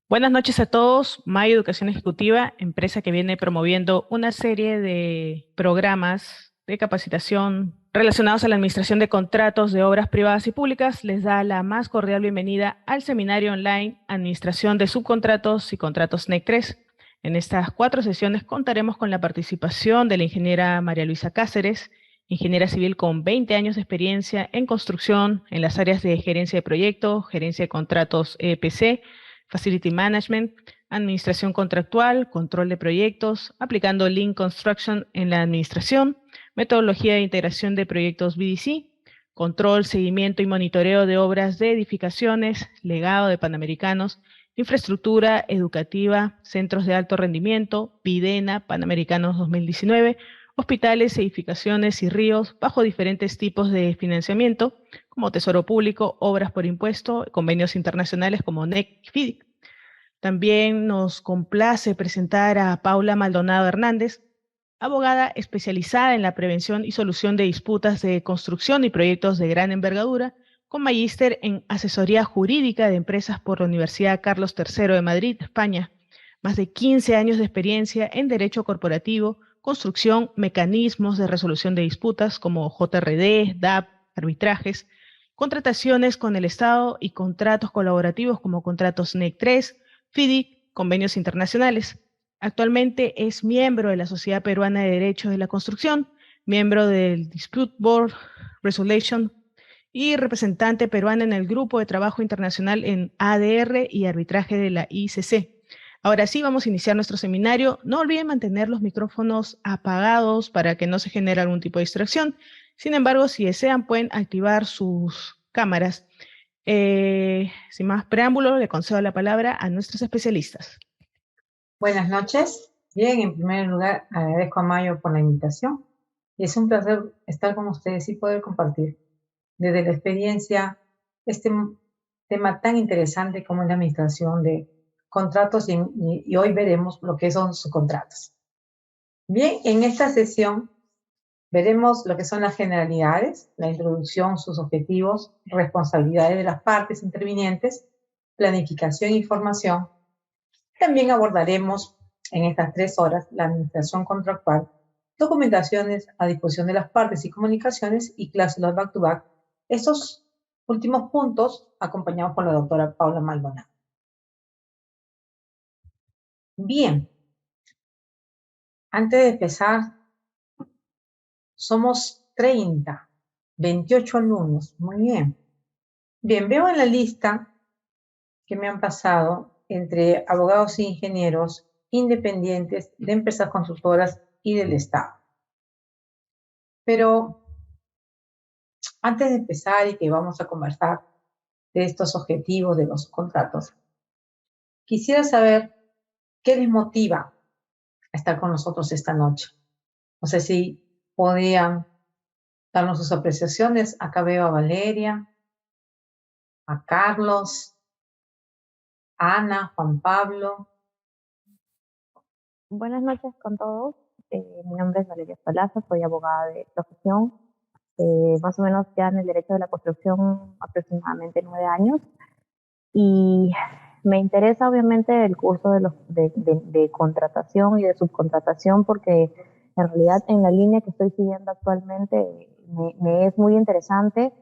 Buenas noches a todos. May Educación Ejecutiva, empresa que viene promoviendo una serie de programas de capacitación relacionados a la administración de contratos de obras privadas y públicas, les da la más cordial bienvenida al seminario online Administración de Subcontratos y Contratos NEC 3. En estas 4 sesiones contaremos con la participación de la ingeniera María Luisa Cáceres, ingeniera civil con 20 años de experiencia en construcción en las áreas de gerencia de proyectos, gerencia de contratos EPC, Facility Management, Administración Contractual, Control de Proyectos, aplicando Lean Construction en la administración, metodología de integración de proyectos BDC, control, seguimiento y monitoreo de obras de edificaciones, legado de Panamericanos, infraestructura educativa, centros de alto rendimiento, PIDENA, Panamericanos 2019, hospitales, edificaciones y ríos bajo diferentes tipos de financiamiento, como Tesoro Público, obras por impuesto, convenios internacionales como NEC y FIDIC. También nos complace presentar a Paula Maldonado Hernández, abogada especializada en la prevención y solución de disputas de construcción y proyectos de gran envergadura, con magíster en asesoría jurídica de empresas por la Universidad Carlos III de Madrid, España. Más de 15 años de experiencia en derecho corporativo, construcción, mecanismos de resolución de disputas como JRD, DAP, arbitrajes, contrataciones con el Estado y contratos colaborativos como contratos NEC 3, FIDIC, convenios internacionales. Actualmente es miembro de la Sociedad Peruana de Derecho de la Construcción, miembro del Dispute Board Resolution y representante peruana en el Grupo de Trabajo Internacional en ADR y Arbitraje de la ICC. Ahora sí, vamos a iniciar nuestro seminario. No olviden mantener los micrófonos apagados para que no se genere algún tipo de distracción. Sin embargo, si desean, pueden activar sus cámaras. Sin más preámbulo, le concedo la palabra a nuestros especialistas. Buenas noches. Bien, en primer lugar, agradezco a Mayo por la invitación. Y es un placer estar con ustedes y poder compartir desde la experiencia este tema tan interesante como es la administración de contratos y hoy veremos lo que son subcontratos. Bien, en esta sesión veremos lo que son las generalidades, la introducción, sus objetivos, responsabilidades de las partes intervinientes, planificación e información. También abordaremos en estas 3 horas la administración contractual, documentaciones a disposición de las partes y comunicaciones y cláusulas back-to-back. Estos últimos puntos acompañados por la doctora Paula Maldonado. Bien, antes de empezar, somos 30, 28 alumnos. Muy bien. Bien, veo en la lista que me han pasado entre abogados e ingenieros independientes de empresas consultoras y del Estado. Pero antes de empezar y que vamos a conversar de estos objetivos de los contratos, quisiera saber qué les motiva a estar con nosotros esta noche. No sé si podrían darnos sus apreciaciones. Acá veo a Valeria, a Carlos, a Ana, Juan Pablo. Buenas noches con todos. Mi nombre es Valeria Palacio, soy abogada de profesión, más o menos ya en el derecho de la construcción aproximadamente 9 años. Y me interesa obviamente el curso de contratación y de subcontratación porque en realidad en la línea que estoy siguiendo actualmente me es muy interesante,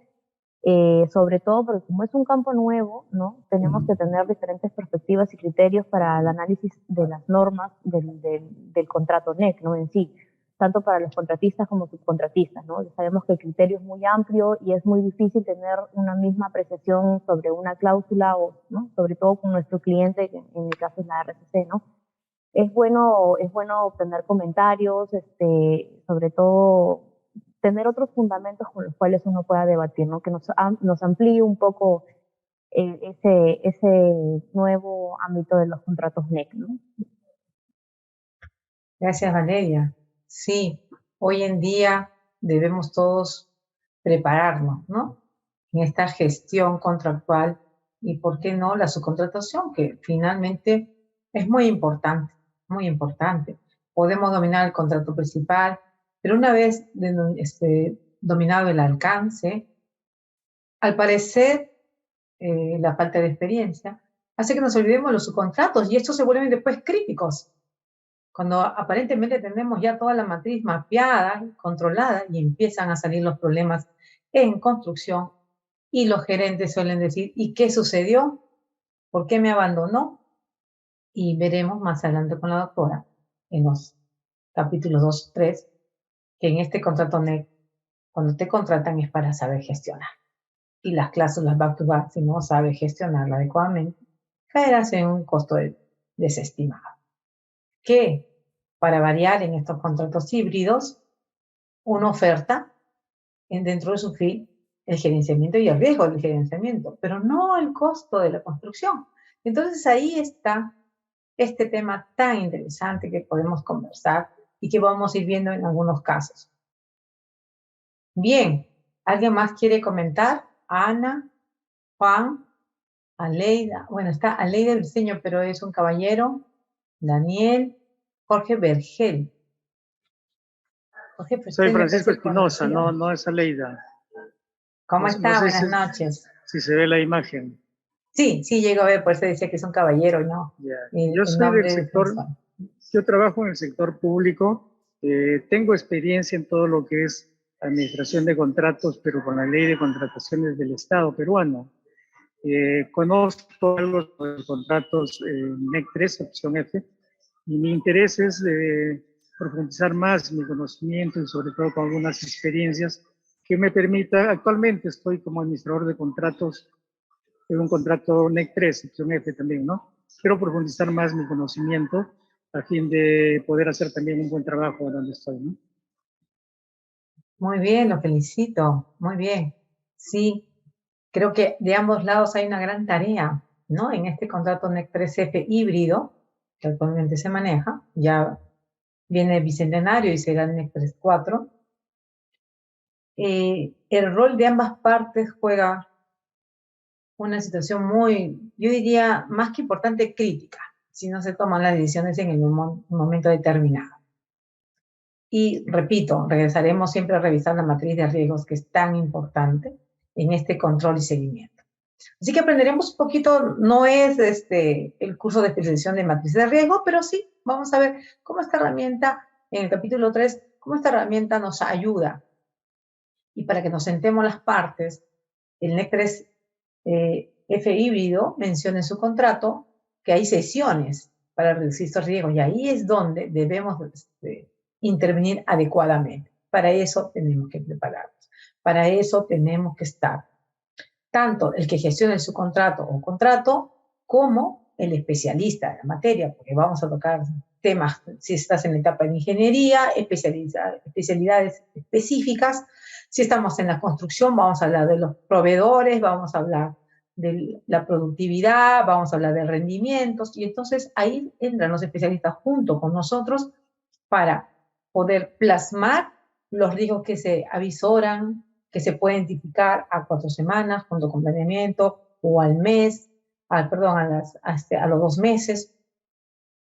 sobre todo porque como es un campo nuevo, ¿no? Tenemos que tener diferentes perspectivas y criterios para el análisis de las normas del contrato NEC, ¿no? En sí, tanto para los contratistas como subcontratistas, ¿no? Sabemos que el criterio es muy amplio y es muy difícil tener una misma apreciación sobre una cláusula, ¿no? Sobre todo con nuestro cliente, que en mi caso es la RCC, ¿no? Es bueno obtener comentarios, sobre todo tener otros fundamentos con los cuales uno pueda debatir, ¿no? Que nos amplíe un poco ese nuevo ámbito de los contratos NEC, ¿no? Gracias, Valeria. Sí, hoy en día debemos todos prepararnos, ¿no? En esta gestión contractual y, ¿por qué no?, la subcontratación, que finalmente es muy importante, muy importante. Podemos dominar el contrato principal, pero una vez dominado el alcance, al parecer, la falta de experiencia hace que nos olvidemos de los subcontratos y estos se vuelven después críticos. Cuando aparentemente tenemos ya toda la matriz mapeada, controlada, y empiezan a salir los problemas en construcción, y los gerentes suelen decir, ¿y qué sucedió? ¿Por qué me abandonó? Y veremos más adelante con la doctora, en los capítulos 2 y 3, que en este contrato NEC, cuando te contratan es para saber gestionar. Y las cláusulas back to back, si no sabes gestionarla adecuadamente, caerás en un costo desestimado. Que, para variar en estos contratos híbridos, una oferta dentro de su fin el gerenciamiento y el riesgo del gerenciamiento, pero no el costo de la construcción. Entonces ahí está este tema tan interesante que podemos conversar y que vamos a ir viendo en algunos casos. Bien, ¿alguien más quiere comentar? Ana, Juan, Aleida, bueno, está Aleida Briceño, pero es un caballero, Daniel, Jorge Vergel. Jorge, soy Francisco Espinosa, no es Aleida. ¿Cómo está? No sé Buenas noches. Si se ve la imagen. Sí, llego a ver, por eso decía que es un caballero, ¿no? Yo soy del sector, yo trabajo en el sector público, tengo experiencia en todo lo que es administración de contratos, pero con la ley de contrataciones del Estado peruano. Conozco algo de contratos NEC 3, opción F, y mi interés es profundizar más mi conocimiento y sobre todo con algunas experiencias que me permita, actualmente estoy como administrador de contratos en un contrato NEC 3, opción F también, ¿no? Quiero profundizar más mi conocimiento a fin de poder hacer también un buen trabajo donde estoy, ¿no? Muy bien, lo felicito, muy bien. Sí, creo que de ambos lados hay una gran tarea, ¿no? En este contrato NEC 3F híbrido, que actualmente se maneja, ya viene bicentenario y será el NEC 3.4. El rol de ambas partes juega una situación muy, yo diría, más que importante, crítica, si no se toman las decisiones en el momento determinado. Y repito, regresaremos siempre a revisar la matriz de riesgos, que es tan importante en este control y seguimiento. Así que aprenderemos un poquito, no es el curso de especialización de matriz de riesgo, pero sí vamos a ver cómo esta herramienta, en el capítulo 3, cómo esta herramienta nos ayuda. Y para que nos sentemos las partes, el NEC 3 F híbrido menciona en su contrato que hay sesiones para reducir estos riesgos, y ahí es donde debemos intervenir adecuadamente. Para eso tenemos que prepararnos, para eso tenemos que estar tanto el que gestione su contrato o contrato como el especialista de la materia, porque vamos a tocar temas, si estás en la etapa de ingeniería, especialidades específicas. Si estamos en la construcción, vamos a hablar de los proveedores, vamos a hablar de la productividad, vamos a hablar de rendimientos, y entonces ahí entran los especialistas junto con nosotros para poder plasmar los riesgos que se avisoran, que se puede identificar a 4 semanas, junto con planeamiento, o al mes, a los 2 meses.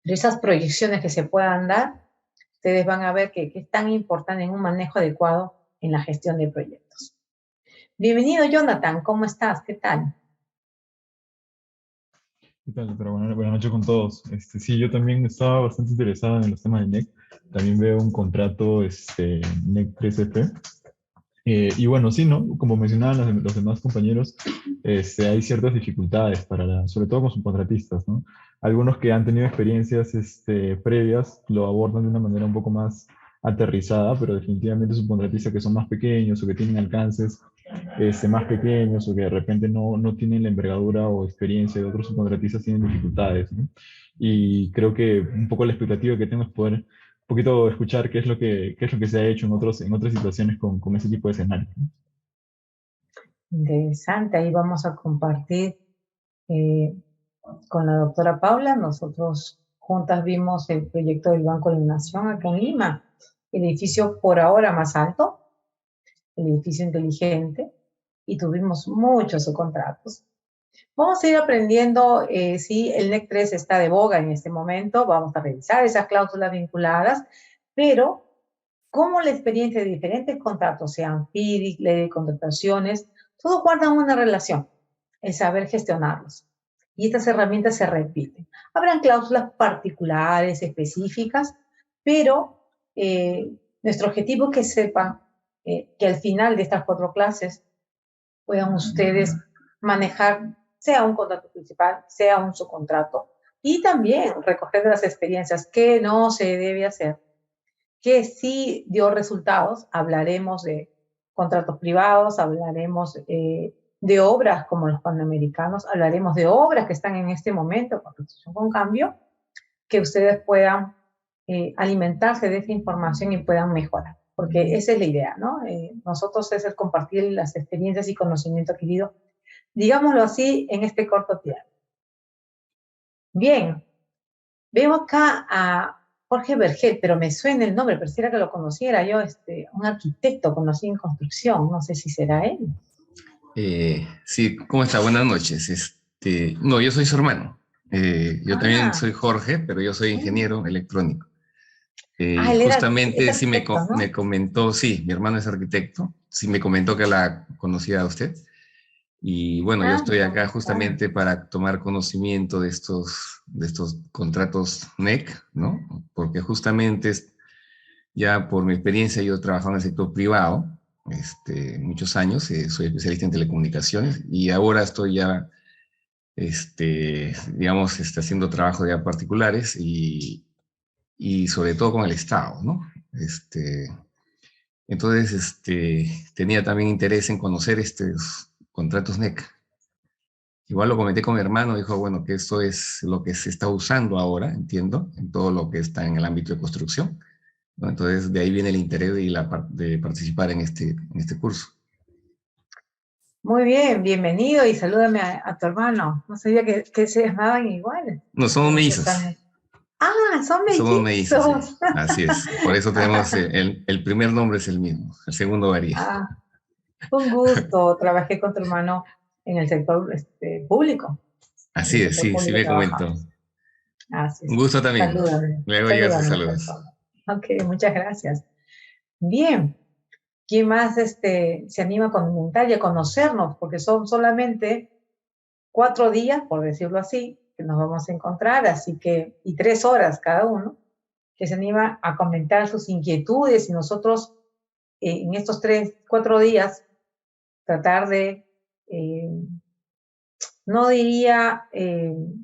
De esas proyecciones que se puedan dar, ustedes van a ver que es tan importante en un manejo adecuado en la gestión de proyectos. Bienvenido, Jonathan, ¿cómo estás? ¿Qué tal? ¿Qué tal, doctora? Buenas noches con todos. Sí, yo también estaba bastante interesado en los temas de NEC. También veo un contrato NEC 3F. Y bueno, sí, ¿no? Como mencionaban los demás compañeros, hay ciertas dificultades sobre todo con subcontratistas, ¿no? Algunos que han tenido experiencias previas lo abordan de una manera un poco más aterrizada, pero definitivamente subcontratistas que son más pequeños o que tienen alcances más pequeños o que de repente no tienen la envergadura o experiencia de otros subcontratistas tienen dificultades, ¿no? Y creo que un poco la expectativa que tengo es poder un poquito escuchar qué es lo que se ha hecho en otras situaciones con ese tipo de escenarios, ¿no? Interesante, ahí vamos a compartir con la doctora Paula. Nosotros juntas vimos el proyecto del Banco de la Nación acá en Lima, el edificio por ahora más alto, el edificio inteligente, y tuvimos muchos subcontratos. Vamos a ir aprendiendo si el NEC 3 está de boga en este momento, vamos a revisar esas cláusulas vinculadas, pero como la experiencia de diferentes contratos, sean FIDIC, ley de contrataciones, todos guardan una relación, el saber gestionarlos. y estas herramientas se repiten. Habrán cláusulas particulares, específicas, pero nuestro objetivo es que sepan que al final de estas 4 clases puedan ustedes manejar sea un contrato principal, sea un subcontrato, y también recoger de las experiencias qué no se debe hacer, que sí dio resultados. Hablaremos de contratos privados, hablaremos de obras como los Panamericanos, hablaremos de obras que están en este momento con construcción con cambio, que ustedes puedan alimentarse de esa información y puedan mejorar, porque esa es la idea, ¿no? Nosotros es el compartir las experiencias y conocimiento adquirido, digámoslo así, en este corto tiempo. Bien, veo acá a Jorge Vergel, pero me suena el nombre, pareciera que lo conociera yo, un arquitecto conocido en construcción, no sé si será él. Sí, ¿cómo está? Buenas noches. No, yo soy su hermano. Yo también soy Jorge, pero yo soy ingeniero electrónico. Él Justamente era sí arquitecto, ¿no? me comentó, sí, mi hermano es arquitecto, sí me comentó que la conocía a usted. Y bueno, yo estoy acá justamente para tomar conocimiento de estos contratos NEC, ¿no? Porque justamente ya por mi experiencia yo he trabajado en el sector privado muchos años, soy especialista en telecomunicaciones y ahora estoy ya, digamos, haciendo trabajos ya particulares y sobre todo con el Estado, ¿no? Entonces, tenía también interés en conocer estos contratos NEC. Igual lo comenté con mi hermano, dijo, bueno, que esto es lo que se está usando ahora, entiendo, en todo lo que está en el ámbito de construcción, ¿no? Entonces, de ahí viene el interés de participar en este curso. Muy bien, bienvenido y salúdame a tu hermano. No sabía que se llamaban iguales. No, somos mellizos. Son mellizos. Somos mellizos, sí. Así es. Por eso tenemos el primer nombre es el mismo, el segundo varía. Un gusto. Trabajé con tu hermano en el sector público. Así es, sí, sí me comentó. Así es. Un gusto también. Salúdame. Luego llegar sus saludos. Ok, muchas gracias. Bien. ¿Quién más se anima a comentar y a conocernos? Porque son solamente 4 días, por decirlo así, que nos vamos a encontrar, así que, y 3 horas cada uno, que se anima a comentar sus inquietudes y nosotros en estos 4 días tratar de, no diría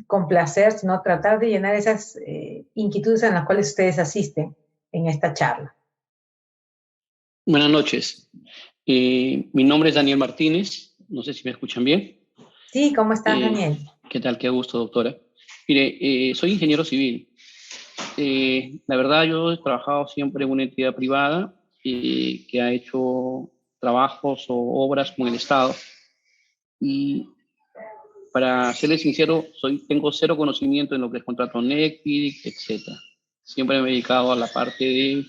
complacer, sino tratar de llenar esas inquietudes en las cuales ustedes asisten en esta charla. Buenas noches. Mi nombre es Daniel Martínez. No sé si me escuchan bien. Sí, ¿cómo estás, Daniel? ¿Qué tal? Qué gusto, doctora. Mire, soy ingeniero civil. La verdad, yo he trabajado siempre en una entidad privada que ha hecho trabajos o obras con el Estado. Y para serles sincero, tengo cero conocimiento en lo que es contrato NEC, PIDIC, etc. Siempre me he dedicado a la parte de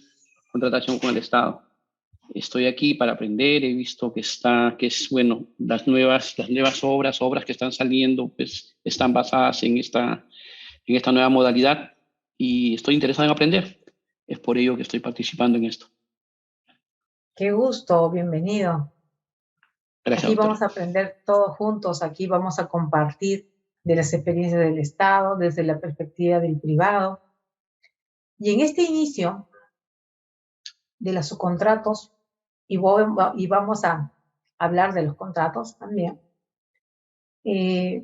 contratación con el Estado. Estoy aquí para aprender, he visto bueno, las nuevas obras que están saliendo, pues están basadas en esta nueva modalidad y estoy interesado en aprender. Es por ello que estoy participando en esto. Qué gusto, bienvenido. Gracias, aquí doctora. vamos a aprender todos juntos, aquí vamos a compartir de las experiencias del Estado, desde la perspectiva del privado. Y en este inicio de los subcontratos, y vamos a hablar de los contratos también, qué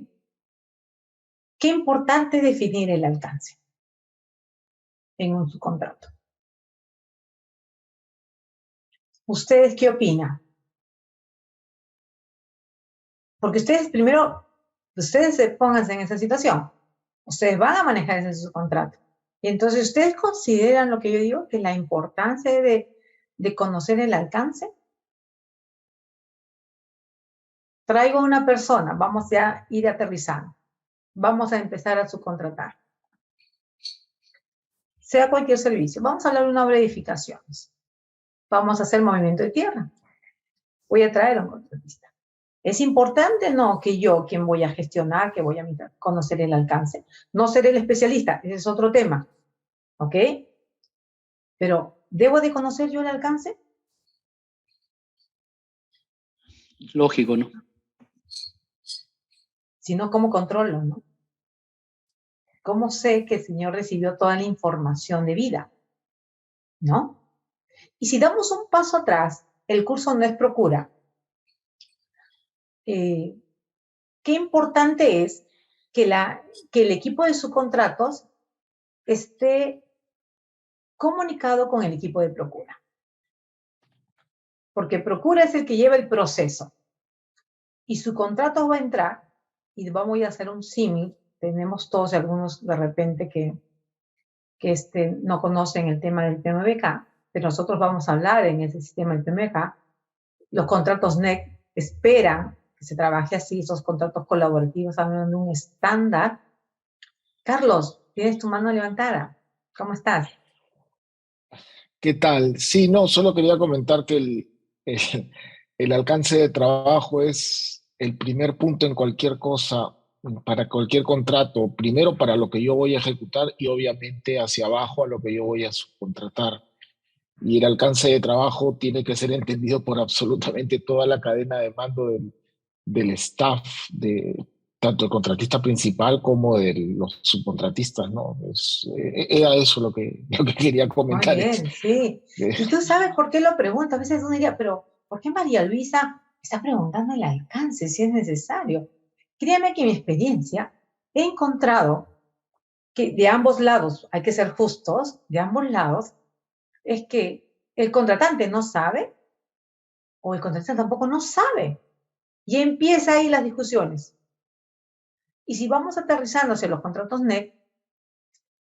importante definir el alcance en un subcontrato. ¿Ustedes qué opinan? Porque ustedes pónganse en esa situación. Ustedes van a manejar ese subcontrato. Y entonces, ¿ustedes consideran lo que yo digo, que la importancia de conocer el alcance? Traigo una persona, vamos a ir aterrizando. Vamos a empezar a subcontratar. Sea cualquier servicio. Vamos a hablar de una obra de edificaciones. Vamos a hacer movimiento de tierra. Voy a traer a un contratista. ¿Es importante? No, que yo, quien voy a gestionar, que voy a conocer el alcance. No seré el especialista, ese es otro tema. ¿Ok? Pero, ¿debo de conocer yo el alcance? Lógico, ¿no? sino cómo controlo, ¿no? ¿Cómo sé que el Señor recibió toda la información debida? ¿No? Y si damos un paso atrás, el curso no es procura. Qué importante es que el equipo de subcontratos esté comunicado con el equipo de procura. Porque procura es el que lleva el proceso. Y subcontratos va a entrar, y vamos a hacer un símil. Tenemos todos algunos de repente que no conocen el tema del PMBK, pero nosotros vamos a hablar en ese sistema del PMBK. Los contratos NEC esperan que se trabaje así, esos contratos colaborativos, hablando de un estándar. Carlos, tienes tu mano levantada. ¿Cómo estás? ¿Qué tal? Sí, no, solo quería comentar que el alcance de trabajo es el primer punto en cualquier cosa, para cualquier contrato. Primero para lo que yo voy a ejecutar y obviamente hacia abajo a lo que yo voy a subcontratar. Y el alcance de trabajo tiene que ser entendido por absolutamente toda la cadena de mando del staff, tanto el contratista principal como de los subcontratistas, ¿no? Era eso lo que quería Muy comentar. bien, sí. Y tú sabes por qué lo pregunto. A veces uno diría, pero ¿por qué María Luisa está preguntando el alcance si es necesario? Créame que en mi experiencia he encontrado que de ambos lados, hay que ser justos, de ambos lados, es que el contratante no sabe o el contratista tampoco no sabe. Y empieza ahí las discusiones. Y si vamos aterrizando hacia los contratos NEC,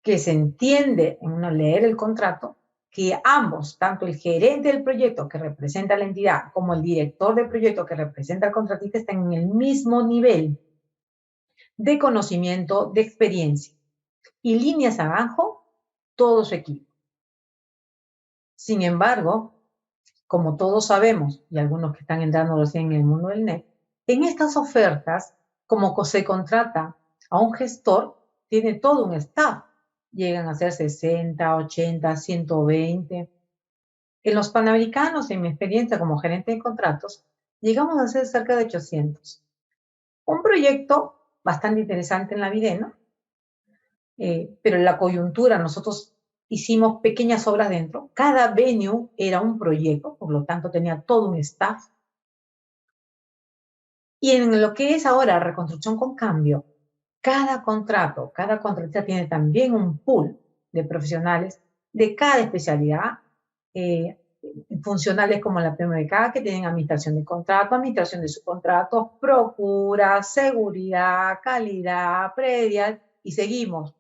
que se entiende en uno leer el contrato, que ambos, tanto el gerente del proyecto que representa a la entidad como el director del proyecto que representa al contratista, están en el mismo nivel de conocimiento, de experiencia. Y líneas abajo, todo su equipo. Sin embargo, como todos sabemos, y algunos que están entrando recién en el mundo del NEC, en estas ofertas, como se contrata a un gestor, tiene todo un staff. Llegan a ser 60, 80, 120. En los panamericanos, en mi experiencia como gerente de contratos, llegamos a ser cerca de 800. Un proyecto bastante interesante en la Videna, pero en la coyuntura nosotros hicimos pequeñas obras dentro. Cada venue era un proyecto, por lo tanto tenía todo un staff. Y en lo que es ahora reconstrucción con cambio, cada contrato, cada contratista tiene también un pool de profesionales de cada especialidad, funcionales como la PMBK, que tienen administración de contrato, administración de subcontratos, procura, seguridad, calidad, predial, y seguimos.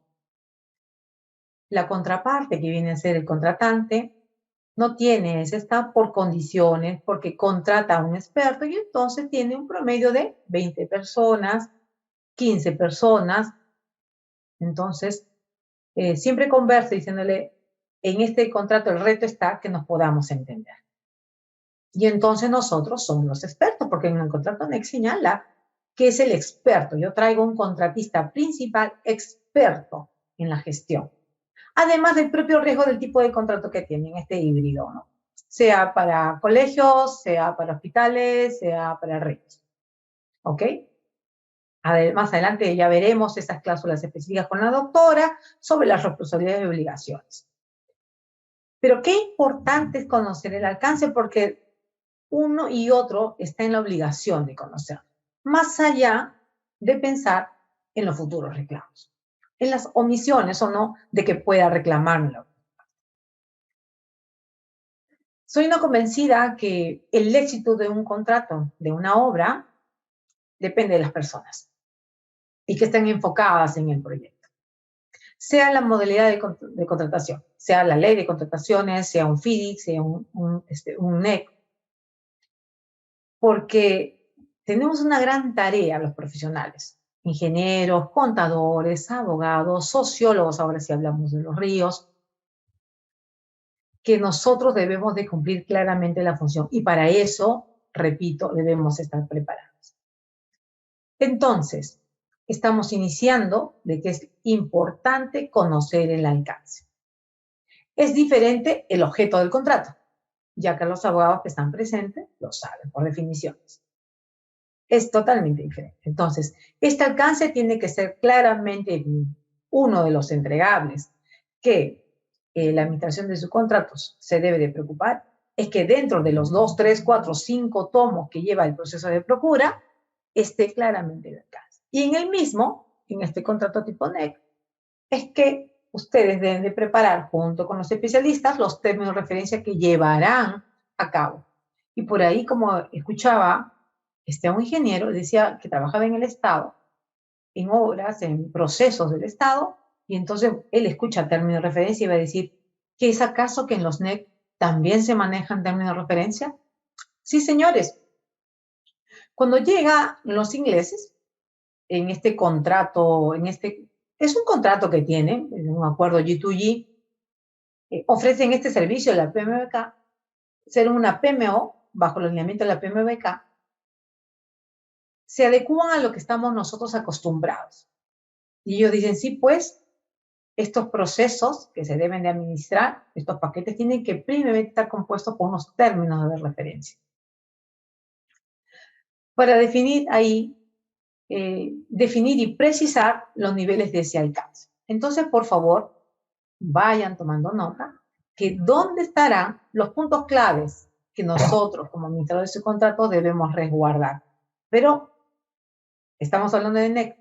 La contraparte, que viene a ser el contratante, no tiene ese staff por condiciones, porque contrata a un experto y entonces tiene un promedio de 20 personas, 15 personas. Entonces, siempre conversa diciéndole, en este contrato el reto está que nos podamos entender. Y entonces nosotros somos los expertos, porque en el contrato NEC señala que es el experto. Yo traigo un contratista principal experto en la gestión. Además del propio riesgo del tipo de contrato que tienen, este híbrido, ¿no? Sea para colegios, sea para hospitales, sea para redes. ¿Ok? Más adelante ya veremos esas cláusulas específicas con la doctora sobre las responsabilidades y obligaciones. Pero qué importante es conocer el alcance, porque uno y otro está en la obligación de conocerlo, más allá de pensar en los futuros reclamos, en las omisiones o no de que pueda reclamármelo. Soy una convencida que el éxito de un contrato, de una obra, depende de las personas y que estén enfocadas en el proyecto. Sea la modalidad de contratación, sea la ley de contrataciones, sea un FIDIC, sea un NEC, porque tenemos una gran tarea los profesionales, ingenieros, contadores, abogados, sociólogos, ahora sí hablamos de los ríos, que nosotros debemos de cumplir claramente la función. Y para eso, repito, debemos estar preparados. Entonces, estamos iniciando de que es importante conocer el alcance. Es diferente el objeto del contrato, ya que los abogados que están presentes lo saben por definiciones. Es totalmente diferente. Entonces, este alcance tiene que ser claramente definido. Uno de los entregables que la administración de sus contratos se debe de preocupar es que dentro de los 2, 3, 4, 5 tomos que lleva el proceso de procura, esté claramente el alcance. Y en el mismo, en este contrato tipo NEC, es que ustedes deben de preparar junto con los especialistas los términos de referencia que llevarán a cabo. Y por ahí, como escuchaba un ingeniero, decía que trabajaba en el Estado, en obras, en procesos del Estado, y entonces él escucha términos de referencia y va a decir, ¿qué es acaso que en los NEC también se manejan términos de referencia? Sí, señores. Cuando llegan los ingleses, en este contrato, es un contrato que tienen, un acuerdo G2G, ofrecen este servicio de la PMBK, ser una PMO, bajo los lineamientos de la PMBK, se adecúan a lo que estamos nosotros acostumbrados. Y ellos dicen, sí, pues, estos procesos que se deben de administrar, estos paquetes tienen que primeramente estar compuestos por unos términos de referencia. Para definir ahí, definir y precisar los niveles de ese alcance. Entonces, por favor, vayan tomando nota que dónde estarán los puntos claves que nosotros como administradores de contrato debemos resguardar. Pero estamos hablando de NEC,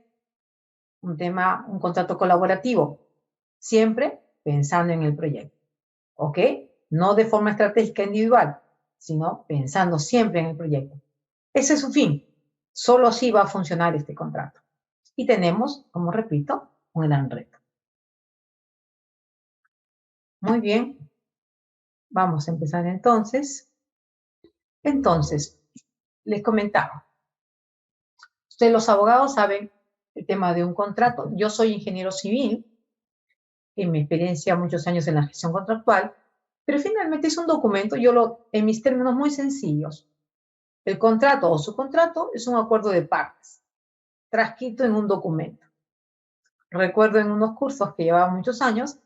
un contrato colaborativo, siempre pensando en el proyecto, ¿ok? No de forma estratégica individual, sino pensando siempre en el proyecto. Ese es su fin. Solo así va a funcionar este contrato. Y tenemos, como repito, un gran reto. Muy bien. Vamos a empezar entonces. Entonces, les comentaba. Ustedes los abogados saben el tema de un contrato. Yo soy ingeniero civil, en mi experiencia muchos años en la gestión contractual, pero finalmente es un documento, en mis términos muy sencillos. El contrato o subcontrato es un acuerdo de partes, transcrito en un documento. Recuerdo en unos cursos que llevaba muchos años,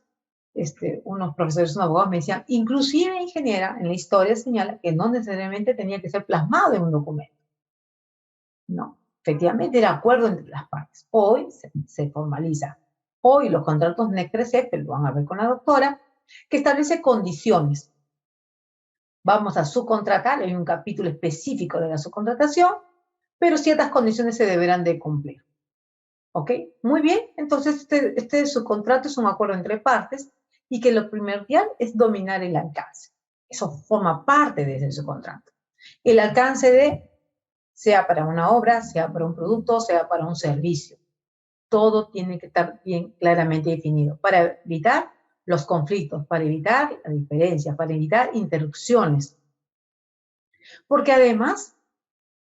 unos profesores, unos abogados me decían, inclusive ingeniera, en la historia señala que no necesariamente tenía que ser plasmado en un documento. No, efectivamente era acuerdo entre las partes. Hoy se formaliza. Hoy los contratos NEC 3F, lo van a ver con la doctora, que establece condiciones. Vamos a subcontratar, hay un capítulo específico de la subcontratación, pero ciertas condiciones se deberán de cumplir. ¿Ok? Muy bien, entonces este subcontrato es un acuerdo entre partes y que lo primordial es dominar el alcance. Eso forma parte de ese subcontrato. El alcance sea para una obra, sea para un producto, sea para un servicio. Todo tiene que estar bien claramente definido para evitar los conflictos, para evitar las diferencias, para evitar interrupciones. Porque además,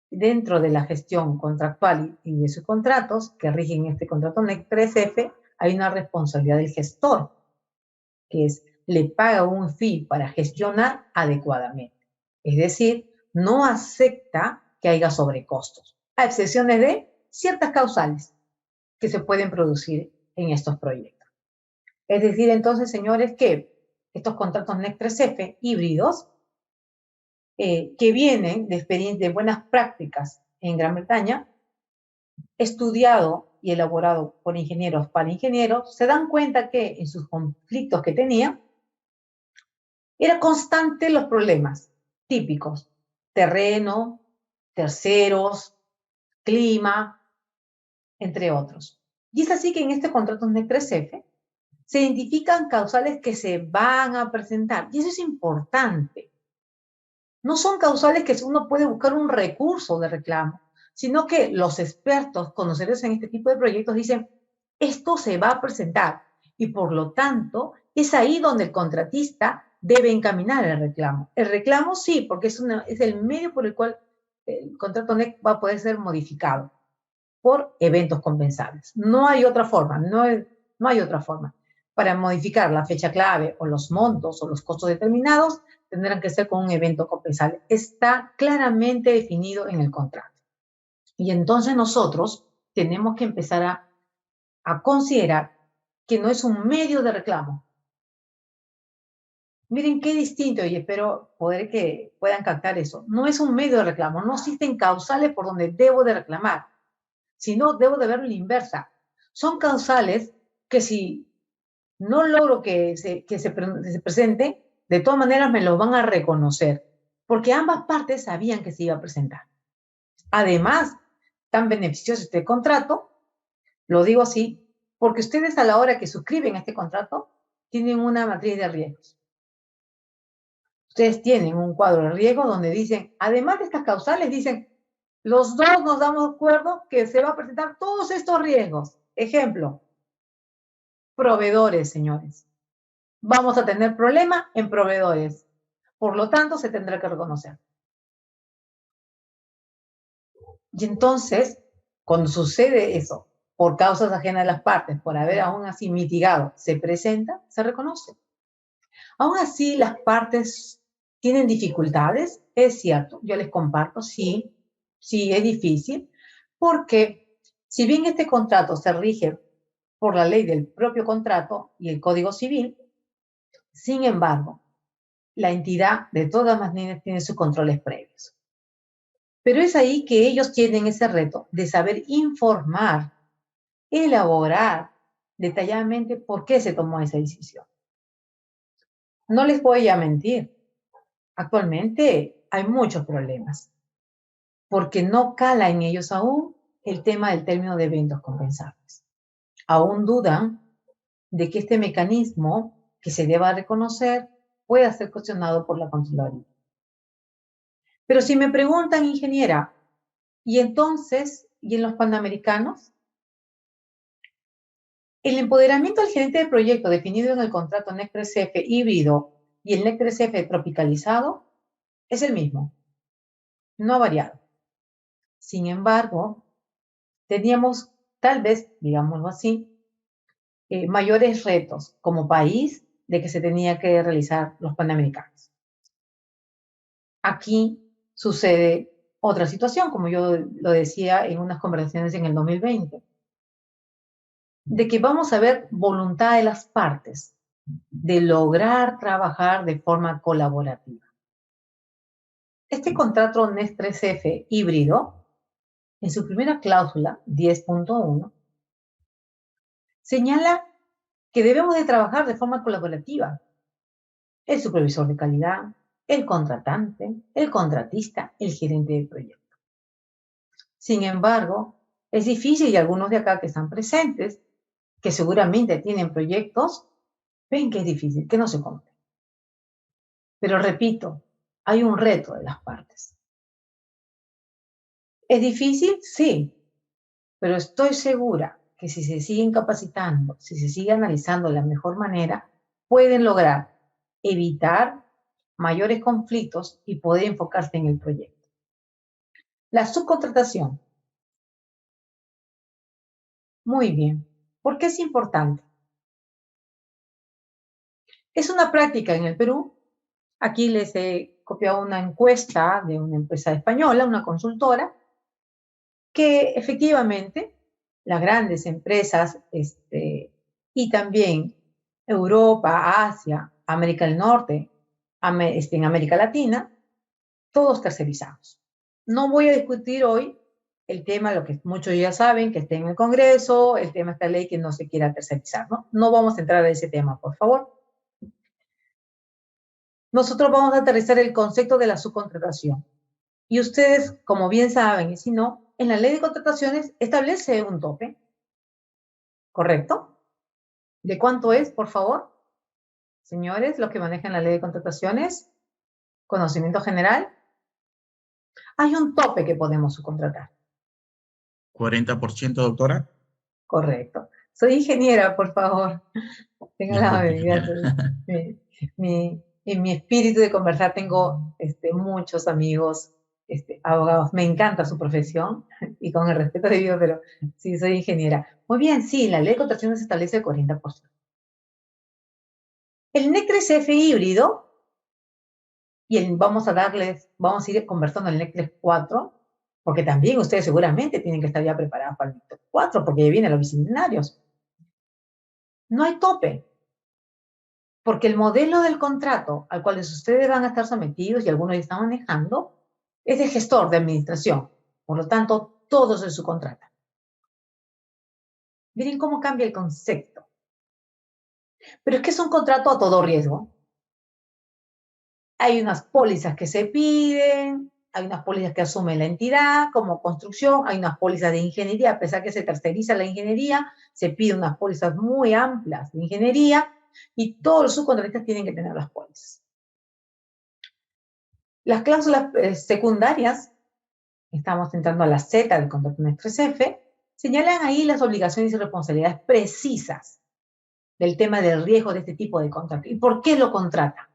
dentro de la gestión contractual y de sus contratos que rigen este contrato NEC 3F, hay una responsabilidad del gestor, que es, le paga un fee para gestionar adecuadamente. Es decir, no acepta que haya sobrecostos, a excepciones de ciertas causales que se pueden producir en estos proyectos. Es decir, entonces, señores, que estos contratos NEC 3F híbridos, que vienen de buenas prácticas en Gran Bretaña, estudiado y elaborado por ingenieros para ingenieros, se dan cuenta que en sus conflictos que tenían, eran constantes los problemas típicos: terreno, terceros, clima, entre otros. Y es así que en este contrato NEC 3F se identifican causales que se van a presentar. Y eso es importante. No son causales que uno puede buscar un recurso de reclamo, sino que los expertos conocedores en este tipo de proyectos dicen, esto se va a presentar. Y por lo tanto, es ahí donde el contratista debe encaminar el reclamo. El reclamo sí, porque es el medio por el cual el contrato NEC va a poder ser modificado por eventos compensables. No hay otra forma, no hay otra forma. Para modificar la fecha clave o los montos o los costos determinados, tendrán que ser con un evento compensable. Está claramente definido en el contrato. Y entonces nosotros tenemos que empezar a considerar que no es un medio de reclamo, Miren qué distinto, y espero poder que puedan captar eso. No es un medio de reclamo, no existen causales por donde debo de reclamar, sino debo de verlo en la inversa. Son causales que si no logro que se presente, de todas maneras me lo van a reconocer, porque ambas partes sabían que se iba a presentar. Además, tan beneficioso este contrato, lo digo así, porque ustedes a la hora que suscriben este contrato, tienen una matriz de riesgos. Ustedes tienen un cuadro de riesgo donde dicen, además de estas causales, dicen, los dos nos damos de acuerdo que se va a presentar todos estos riesgos. Ejemplo, proveedores, señores. Vamos a tener problema en proveedores. Por lo tanto, se tendrá que reconocer. Y entonces, cuando sucede eso, por causas ajenas de las partes, por haber aún así mitigado, se presenta, se reconoce. Aún así, las partes tienen dificultades, es cierto, yo les comparto, sí, es difícil, porque si bien este contrato se rige por la ley del propio contrato y el Código Civil, sin embargo, la entidad de todas maneras tiene sus controles previos. Pero es ahí que ellos tienen ese reto de saber informar, elaborar detalladamente por qué se tomó esa decisión. No les voy a mentir, actualmente hay muchos problemas, porque no cala en ellos aún el tema del término de eventos compensables. Aún dudan de que este mecanismo que se deba reconocer pueda ser cuestionado por la Contraloría. Pero si me preguntan, ingeniera, ¿y entonces, y en los panamericanos? El empoderamiento del gerente de proyecto definido en el contrato NEC 3F híbrido y el NEC 3F tropicalizado es el mismo, no ha variado. Sin embargo, teníamos, tal vez, digámoslo así, mayores retos como país de que se tenía que realizar los panamericanos. Aquí sucede otra situación, como yo lo decía en unas conversaciones en el 2020, de que vamos a ver voluntad de las partes de lograr trabajar de forma colaborativa. Este contrato NES 3F híbrido, en su primera cláusula 10.1, señala que debemos de trabajar de forma colaborativa. El supervisor de calidad, el contratante, el contratista, el gerente de proyecto. Sin embargo, es difícil y algunos de acá que están presentes, que seguramente tienen proyectos, ven que es difícil, que no se cumple. Pero repito, hay un reto de las partes. ¿Es difícil? Sí, pero estoy segura que si se siguen capacitando, si se sigue analizando de la mejor manera, pueden lograr evitar mayores conflictos y poder enfocarse en el proyecto. La subcontratación. Muy bien. ¿Por qué es importante? Es una práctica en el Perú. Aquí les he copiado una encuesta de una empresa española, una consultora, que efectivamente las grandes empresas y también Europa, Asia, América del Norte, en América Latina, todos tercerizados. No voy a discutir hoy el tema, lo que muchos ya saben, que está en el Congreso, el tema de esta ley que no se quiera tercerizar, ¿no? No vamos a entrar a ese tema, por favor. Nosotros vamos a aterrizar el concepto de la subcontratación. Y ustedes, como bien saben, y si no, en la ley de contrataciones establece un tope, ¿correcto? ¿De cuánto es, por favor? Señores, los que manejan la ley de contrataciones, conocimiento general. Hay un tope que podemos subcontratar. 40%, doctora. Correcto. Soy ingeniera, por favor. Tengo la habilidad. En mi espíritu de conversar tengo muchos amigos abogados. Me encanta su profesión y con el respeto debido, pero sí, soy ingeniera. Muy bien, sí, la ley de contrataciones establece el 40%. El NEC 3F híbrido, y vamos a ir conversando el NEC 3.4, porque también ustedes seguramente tienen que estar ya preparados para el NEC 4, porque ya vienen los bicentenarios. No hay tope. Porque el modelo del contrato al cual ustedes van a estar sometidos, y algunos ya están manejando, es de gestor de administración. Por lo tanto, todo se subcontrata. Miren cómo cambia el concepto. Pero es que es un contrato a todo riesgo. Hay unas pólizas que se piden, hay unas pólizas que asume la entidad como construcción, hay unas pólizas de ingeniería, a pesar que se terceriza la ingeniería, se piden unas pólizas muy amplias de ingeniería y todos los subcontratistas tienen que tener las pólizas. Las cláusulas secundarias, estamos entrando a la Z del contrato NEC 3F, señalan ahí las obligaciones y responsabilidades precisas del tema del riesgo de este tipo de contrato. ¿Y por qué lo contrata?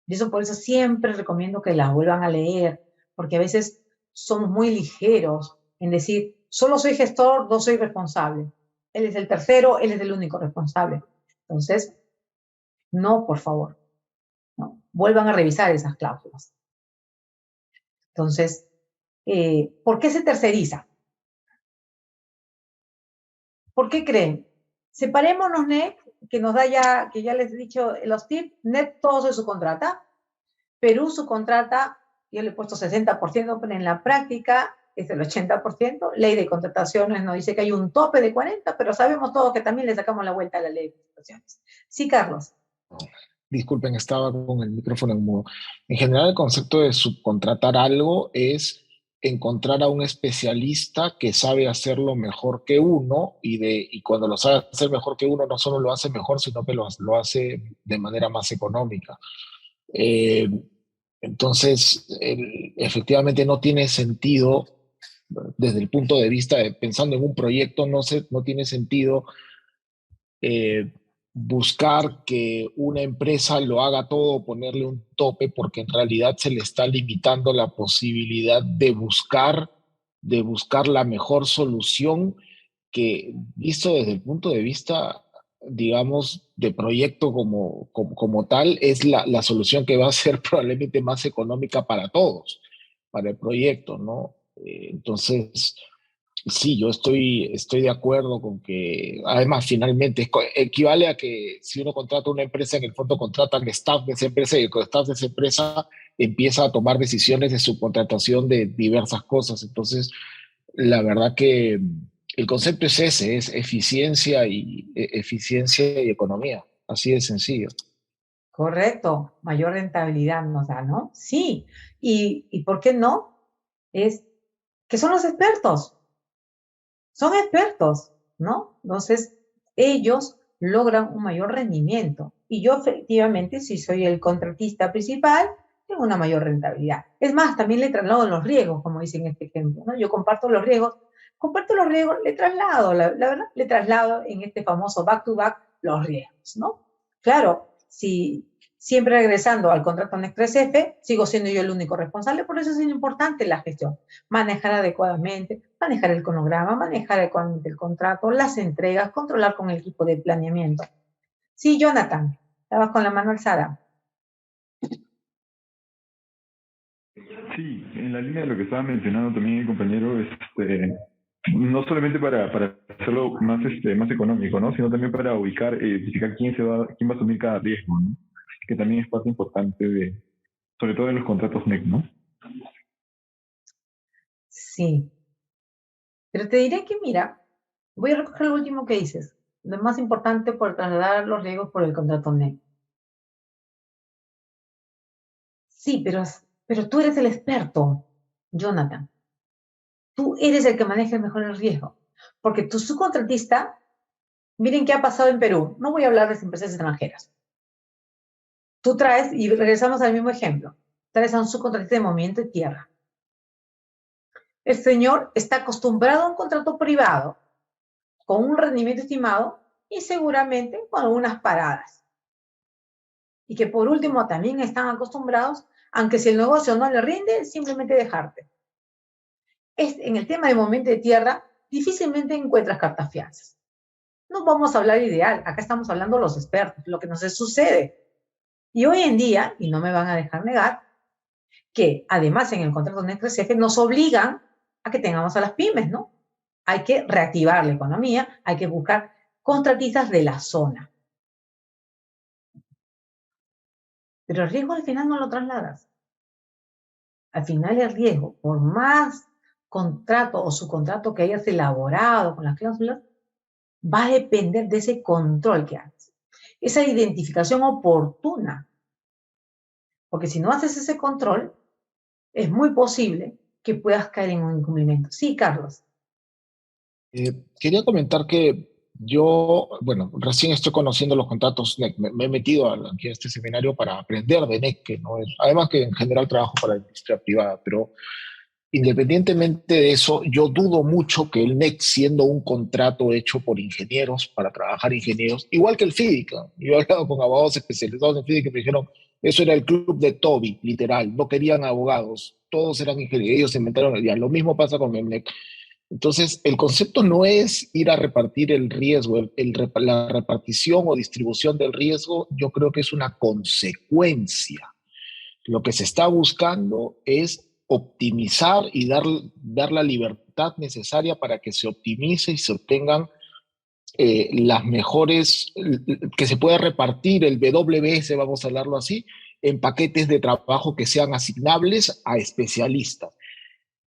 Y eso por eso siempre recomiendo que las vuelvan a leer, porque a veces somos muy ligeros en decir, solo soy gestor, no soy responsable. Él es el tercero, él es el único responsable. Entonces, no, por favor, no. Vuelvan a revisar esas cláusulas. Entonces, ¿por qué se terceriza? ¿Por qué creen? Separémonos NEC, que nos da ya, que ya les he dicho los tips, NEC todo se subcontrata. Perú subcontrata, yo le he puesto 60%, pero en la práctica es el 80%. Ley de contrataciones nos dice que hay un tope de 40%, pero sabemos todos que también le sacamos la vuelta a la ley de contrataciones. Sí, Carlos. Disculpen, estaba con el micrófono en mudo. En general, el concepto de subcontratar algo es encontrar a un especialista que sabe hacerlo mejor que uno y cuando lo sabe hacer mejor que uno, no solo lo hace mejor, sino que lo hace de manera más económica. Entonces, efectivamente no tiene sentido, desde el punto de vista de pensando en un proyecto, no tiene sentido buscar que una empresa lo haga todo, ponerle un tope, porque en realidad se le está limitando la posibilidad de buscar la mejor solución que, visto desde el punto de vista, digamos, de proyecto como tal, es la solución que va a ser probablemente más económica para todos, para el proyecto, ¿no? Entonces, sí, yo estoy de acuerdo con que, además, finalmente, equivale a que si uno contrata una empresa, en el fondo contrata al staff de esa empresa y el staff de esa empresa empieza a tomar decisiones de subcontratación de diversas cosas. Entonces, la verdad que el concepto es ese, es eficiencia y economía, así de sencillo. Correcto, mayor rentabilidad nos da, ¿no? Sí, y ¿por qué no? Es que son los expertos. Son expertos, ¿no? Entonces, ellos logran un mayor rendimiento. Y yo efectivamente, si soy el contratista principal, tengo una mayor rentabilidad. Es más, también le traslado los riesgos, como dice en este ejemplo, ¿no? Yo comparto los riesgos, le traslado, la verdad, le traslado en este famoso back-to-back los riesgos, ¿no? Claro, si siempre regresando al contrato NEC 3F, sigo siendo yo el único responsable, por eso es importante la gestión. Manejar adecuadamente, manejar el cronograma, manejar adecuadamente el contrato, las entregas, controlar con el equipo de planeamiento. Sí, Jonathan, estabas con la mano alzada. Sí, en la línea de lo que estaba mencionando también el compañero, no solamente para hacerlo más, más económico, ¿no? Sino también para ubicar, identificar quién va a asumir cada riesgo, ¿no? Que también es parte importante sobre todo en los contratos NEC, ¿no? Sí. Pero te diré que, mira, voy a recoger lo último que dices. Lo más importante por trasladar los riesgos por el contrato NEC. Sí, pero tú eres el experto, Jonathan. Tú eres el que maneja mejor el riesgo. Porque tu subcontratista, miren qué ha pasado en Perú. No voy a hablar de empresas extranjeras. Tú traes, y regresamos al mismo ejemplo, traes a un subcontratista de movimiento de tierra. El señor está acostumbrado a un contrato privado con un rendimiento estimado y seguramente con algunas paradas. Y que por último también están acostumbrados, aunque si el negocio no le rinde, simplemente dejarte. En el tema de movimiento de tierra, difícilmente encuentras cartas fianzas. No vamos a hablar ideal, acá estamos hablando los expertos, lo que nos sucede. Y hoy en día, y no me van a dejar negar, que además en el contrato NEC 3F nos obligan a que tengamos a las pymes, ¿no? Hay que reactivar la economía, hay que buscar contratistas de la zona. pero el riesgo al final no lo trasladas. Al final el riesgo, por más contrato o subcontrato que hayas elaborado con las cláusulas, va a depender de ese control que hagas. Esa identificación oportuna. Porque si no haces ese control, es muy posible que puedas caer en un incumplimiento. Sí, Carlos. Quería comentar que yo, bueno, recién estoy conociendo los contratos NEC. Me he metido aquí a este seminario para aprender de NEC, que no es, además que en general trabajo para la industria privada, pero independientemente de eso, yo dudo mucho que el NEC, siendo un contrato hecho por ingenieros, para trabajar ingenieros, igual que el FIDIC, ¿no? Yo he hablado con abogados especializados en FIDIC que me dijeron, eso era el club de Toby, literal, no querían abogados, todos eran ingenieros, ellos se inventaron, ya, lo mismo pasa con el NEC. Entonces, el concepto no es ir a repartir el riesgo, la repartición o distribución del riesgo, yo creo que es una consecuencia. Lo que se está buscando es optimizar y dar la libertad necesaria para que se optimice y se obtengan las mejores, que se pueda repartir el BWS, vamos a hablarlo así, en paquetes de trabajo que sean asignables a especialistas.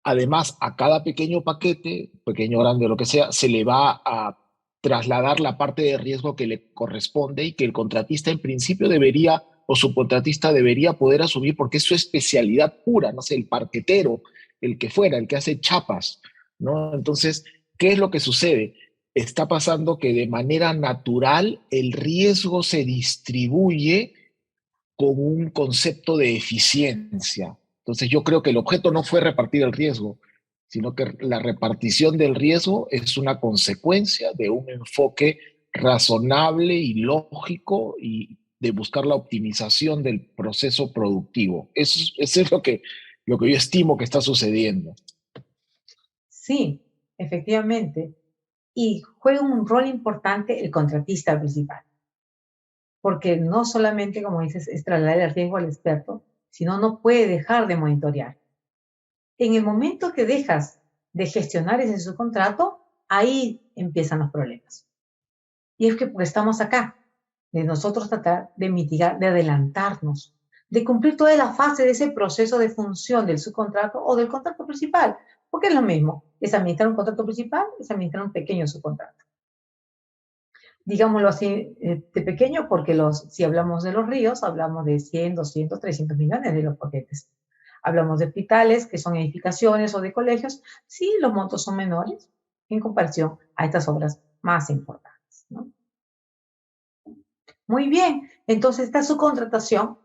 Además, a cada pequeño paquete, pequeño, grande, lo que sea, se le va a trasladar la parte de riesgo que le corresponde y que el contratista en principio debería, o subcontratista debería poder asumir porque es su especialidad pura, no sé, el parquetero, el que fuera, el que hace chapas, ¿no? Entonces, ¿qué es lo que sucede? Está pasando que de manera natural el riesgo se distribuye con un concepto de eficiencia. Entonces yo creo que el objeto no fue repartir el riesgo, sino que la repartición del riesgo es una consecuencia de un enfoque razonable y lógico y de buscar la optimización del proceso productivo. Eso es lo que yo estimo que está sucediendo. Sí, efectivamente. Y juega un rol importante el contratista principal. Porque no solamente, como dices, es trasladar el riesgo al experto, sino no puede dejar de monitorear. En el momento que dejas de gestionar ese subcontrato, ahí empiezan los problemas. Y es que porque estamos acá, de nosotros tratar de mitigar, de adelantarnos, de cumplir toda la fase de ese proceso de función del subcontrato o del contrato principal, porque es lo mismo, es administrar un contrato principal, es administrar un pequeño subcontrato. Digámoslo así, de pequeño, porque si hablamos de los ríos, hablamos de 100, 200, 300 millones de los paquetes. Hablamos de hospitales, que son edificaciones o de colegios, sí, los montos son menores en comparación a estas obras más importantes, ¿no? Muy bien, entonces esta subcontratación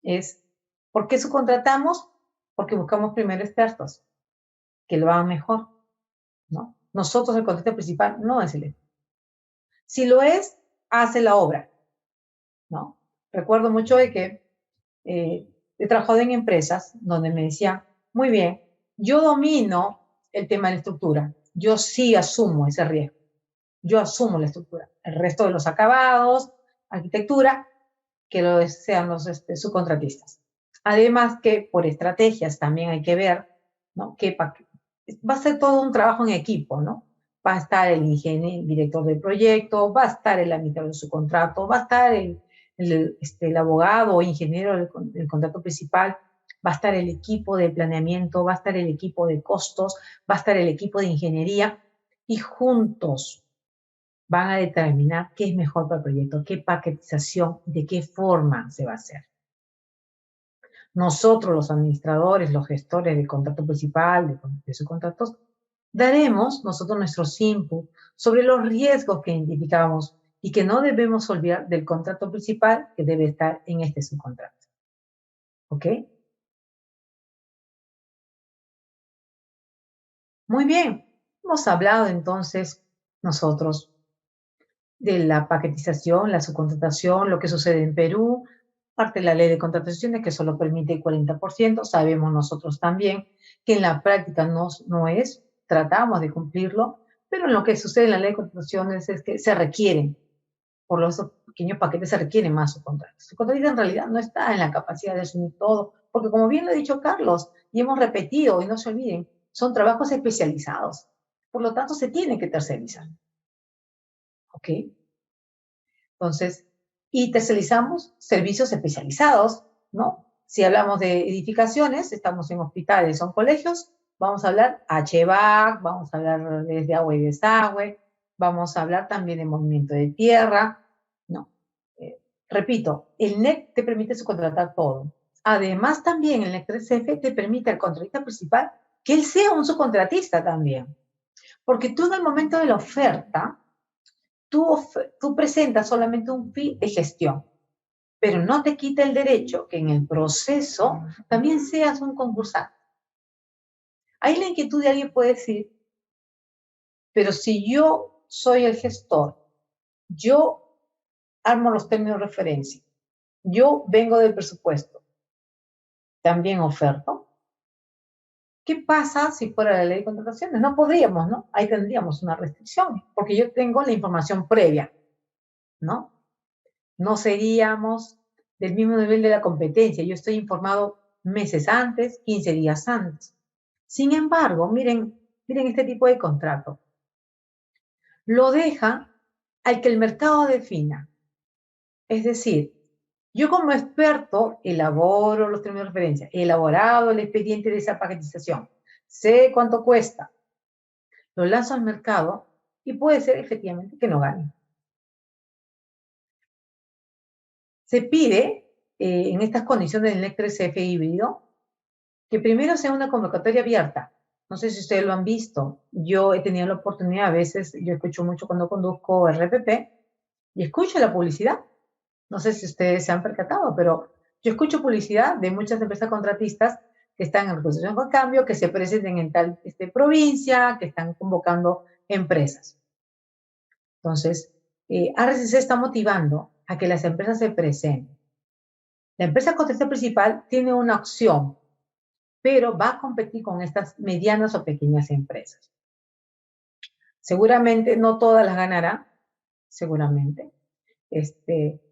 es, ¿por qué subcontratamos? Porque buscamos primero expertos que lo hagan mejor, ¿no? Nosotros, el contrato principal, no es el experto. Si lo es, hace la obra, ¿no? Recuerdo mucho de que he trabajado en empresas donde me decían, muy bien, yo domino el tema de la estructura, yo sí asumo ese riesgo, yo asumo la estructura. El resto de los acabados, arquitectura, que lo sean los subcontratistas. Además que por estrategias también hay que ver, ¿no? Que va a ser todo un trabajo en equipo, ¿no? Va a estar el director del proyecto, va a estar el administrador de su contrato, va a estar el abogado o ingeniero del contrato principal, va a estar el equipo de planeamiento, va a estar el equipo de costos, va a estar el equipo de ingeniería y juntos van a determinar qué es mejor para el proyecto, qué paquetización, de qué forma se va a hacer. Nosotros, los administradores, los gestores del contrato principal, de subcontratos, daremos nosotros nuestros inputs sobre los riesgos que identificamos y que no debemos olvidar del contrato principal que debe estar en este subcontrato. ¿Ok? Muy bien. Hemos hablado entonces nosotros de la paquetización, la subcontratación, lo que sucede en Perú, parte de la ley de contrataciones que solo permite el 40%. Sabemos nosotros también que en la práctica no es, tratamos de cumplirlo, pero lo que sucede en la ley de contrataciones es que se requieren, por los pequeños paquetes se requieren más subcontratas. El subcontratista en realidad no está en la capacidad de asumir todo, porque como bien lo ha dicho Carlos, y hemos repetido, y no se olviden, son trabajos especializados. Por lo tanto, se tiene que tercerizar. ¿Ok? Entonces, y tercerizamos servicios especializados ¿no? Si hablamos de edificaciones, estamos en hospitales o en colegios, vamos a hablar HVAC, vamos a hablar desde agua y desagüe, vamos a hablar también de movimiento de tierra, ¿no? Repito, el NEC te permite subcontratar todo. Además, también el NEC 3F te permite al contratista principal que él sea un subcontratista también. Porque tú en el momento de la oferta, tú presentas solamente un fee de gestión, pero no te quita el derecho que en el proceso también seas un concursante. Ahí la inquietud de alguien puede decir, pero si yo soy el gestor, yo armo los términos de referencia, yo vengo del presupuesto, también oferto. ¿Qué pasa si fuera la ley de contrataciones? No podríamos, ¿no? Ahí tendríamos una restricción, porque yo tengo la información previa, ¿no? No seríamos del mismo nivel de la competencia. Yo estoy informado meses antes, 15 días antes. Sin embargo, miren este tipo de contrato. Lo deja al que el mercado defina. Es decir, yo como experto elaboro los términos de referencia, he elaborado el expediente de esa paquetización, sé cuánto cuesta, lo lanzo al mercado y puede ser efectivamente que no gane. Se pide, en estas condiciones del NEC 3F híbrido, que primero sea una convocatoria abierta. No sé si ustedes lo han visto. Yo he tenido la oportunidad, a veces, yo escucho mucho cuando conduzco RPP, y escucho la publicidad. No sé si ustedes se han percatado, pero yo escucho publicidad de muchas empresas contratistas que están en negociación con cambio, que se presenten en tal provincia, que están convocando empresas. Entonces, RCC está motivando a que las empresas se presenten. La empresa contratista principal tiene una opción, pero va a competir con estas medianas o pequeñas empresas. Seguramente no todas las ganará, seguramente,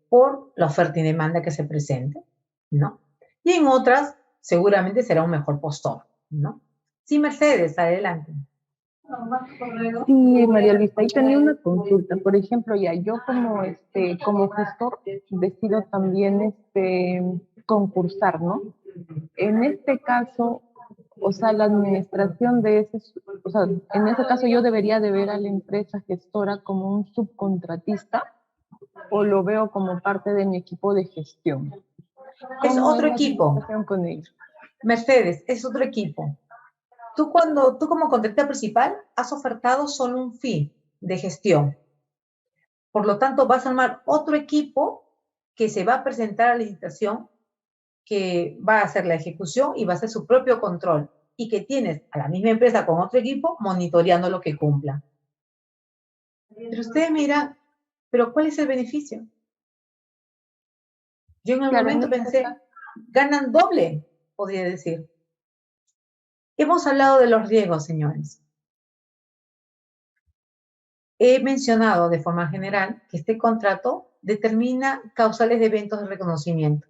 por la oferta y demanda que se presente, ¿no? Y en otras, seguramente será un mejor postor, ¿no? Sí, Mercedes, adelante. Sí, María Luisa, ahí tenía una consulta. Por ejemplo, ya yo como gestor decido también concursar, ¿no? En este caso, o sea, la administración de o sea, en ese caso yo debería de ver a la empresa gestora como un subcontratista o lo veo como parte de mi equipo de gestión. Es otro equipo. Con ellos? Mercedes, es otro equipo. Tú como contratista principal has ofertado solo un fee de gestión. Por lo tanto, vas a armar otro equipo que se va a presentar a la licitación, que va a hacer la ejecución y va a hacer su propio control. Y que tienes a la misma empresa con otro equipo monitoreando lo que cumpla. Pero ustedes me dirán, ¿pero cuál es el beneficio? Yo en el momento pensé, ganan doble, podría decir. Hemos hablado de los riesgos, señores. He mencionado de forma general que este contrato determina causales de eventos de reconocimiento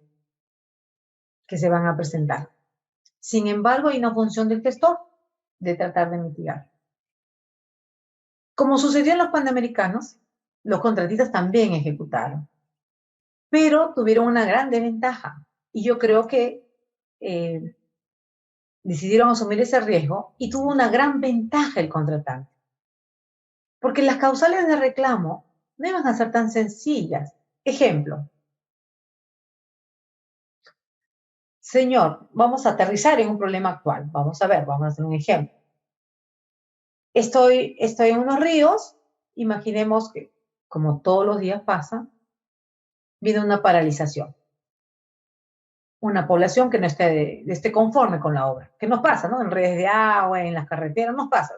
que se van a presentar. Sin embargo, hay una función del gestor de tratar de mitigar. Como sucedió en los Panamericanos, los contratistas también ejecutaron, pero tuvieron una gran desventaja. Y yo creo que decidieron asumir ese riesgo y tuvo una gran ventaja el contratante. Porque las causales de reclamo no iban a ser tan sencillas. Ejemplo. Señor, vamos a aterrizar en un problema actual. Vamos a ver, vamos a hacer un ejemplo. Estoy en unos ríos. Imaginemos que, como todos los días pasa, viene una paralización. Una población que no esté conforme con la obra. Que nos pasa, ¿no? En redes de agua, en las carreteras, nos pasa.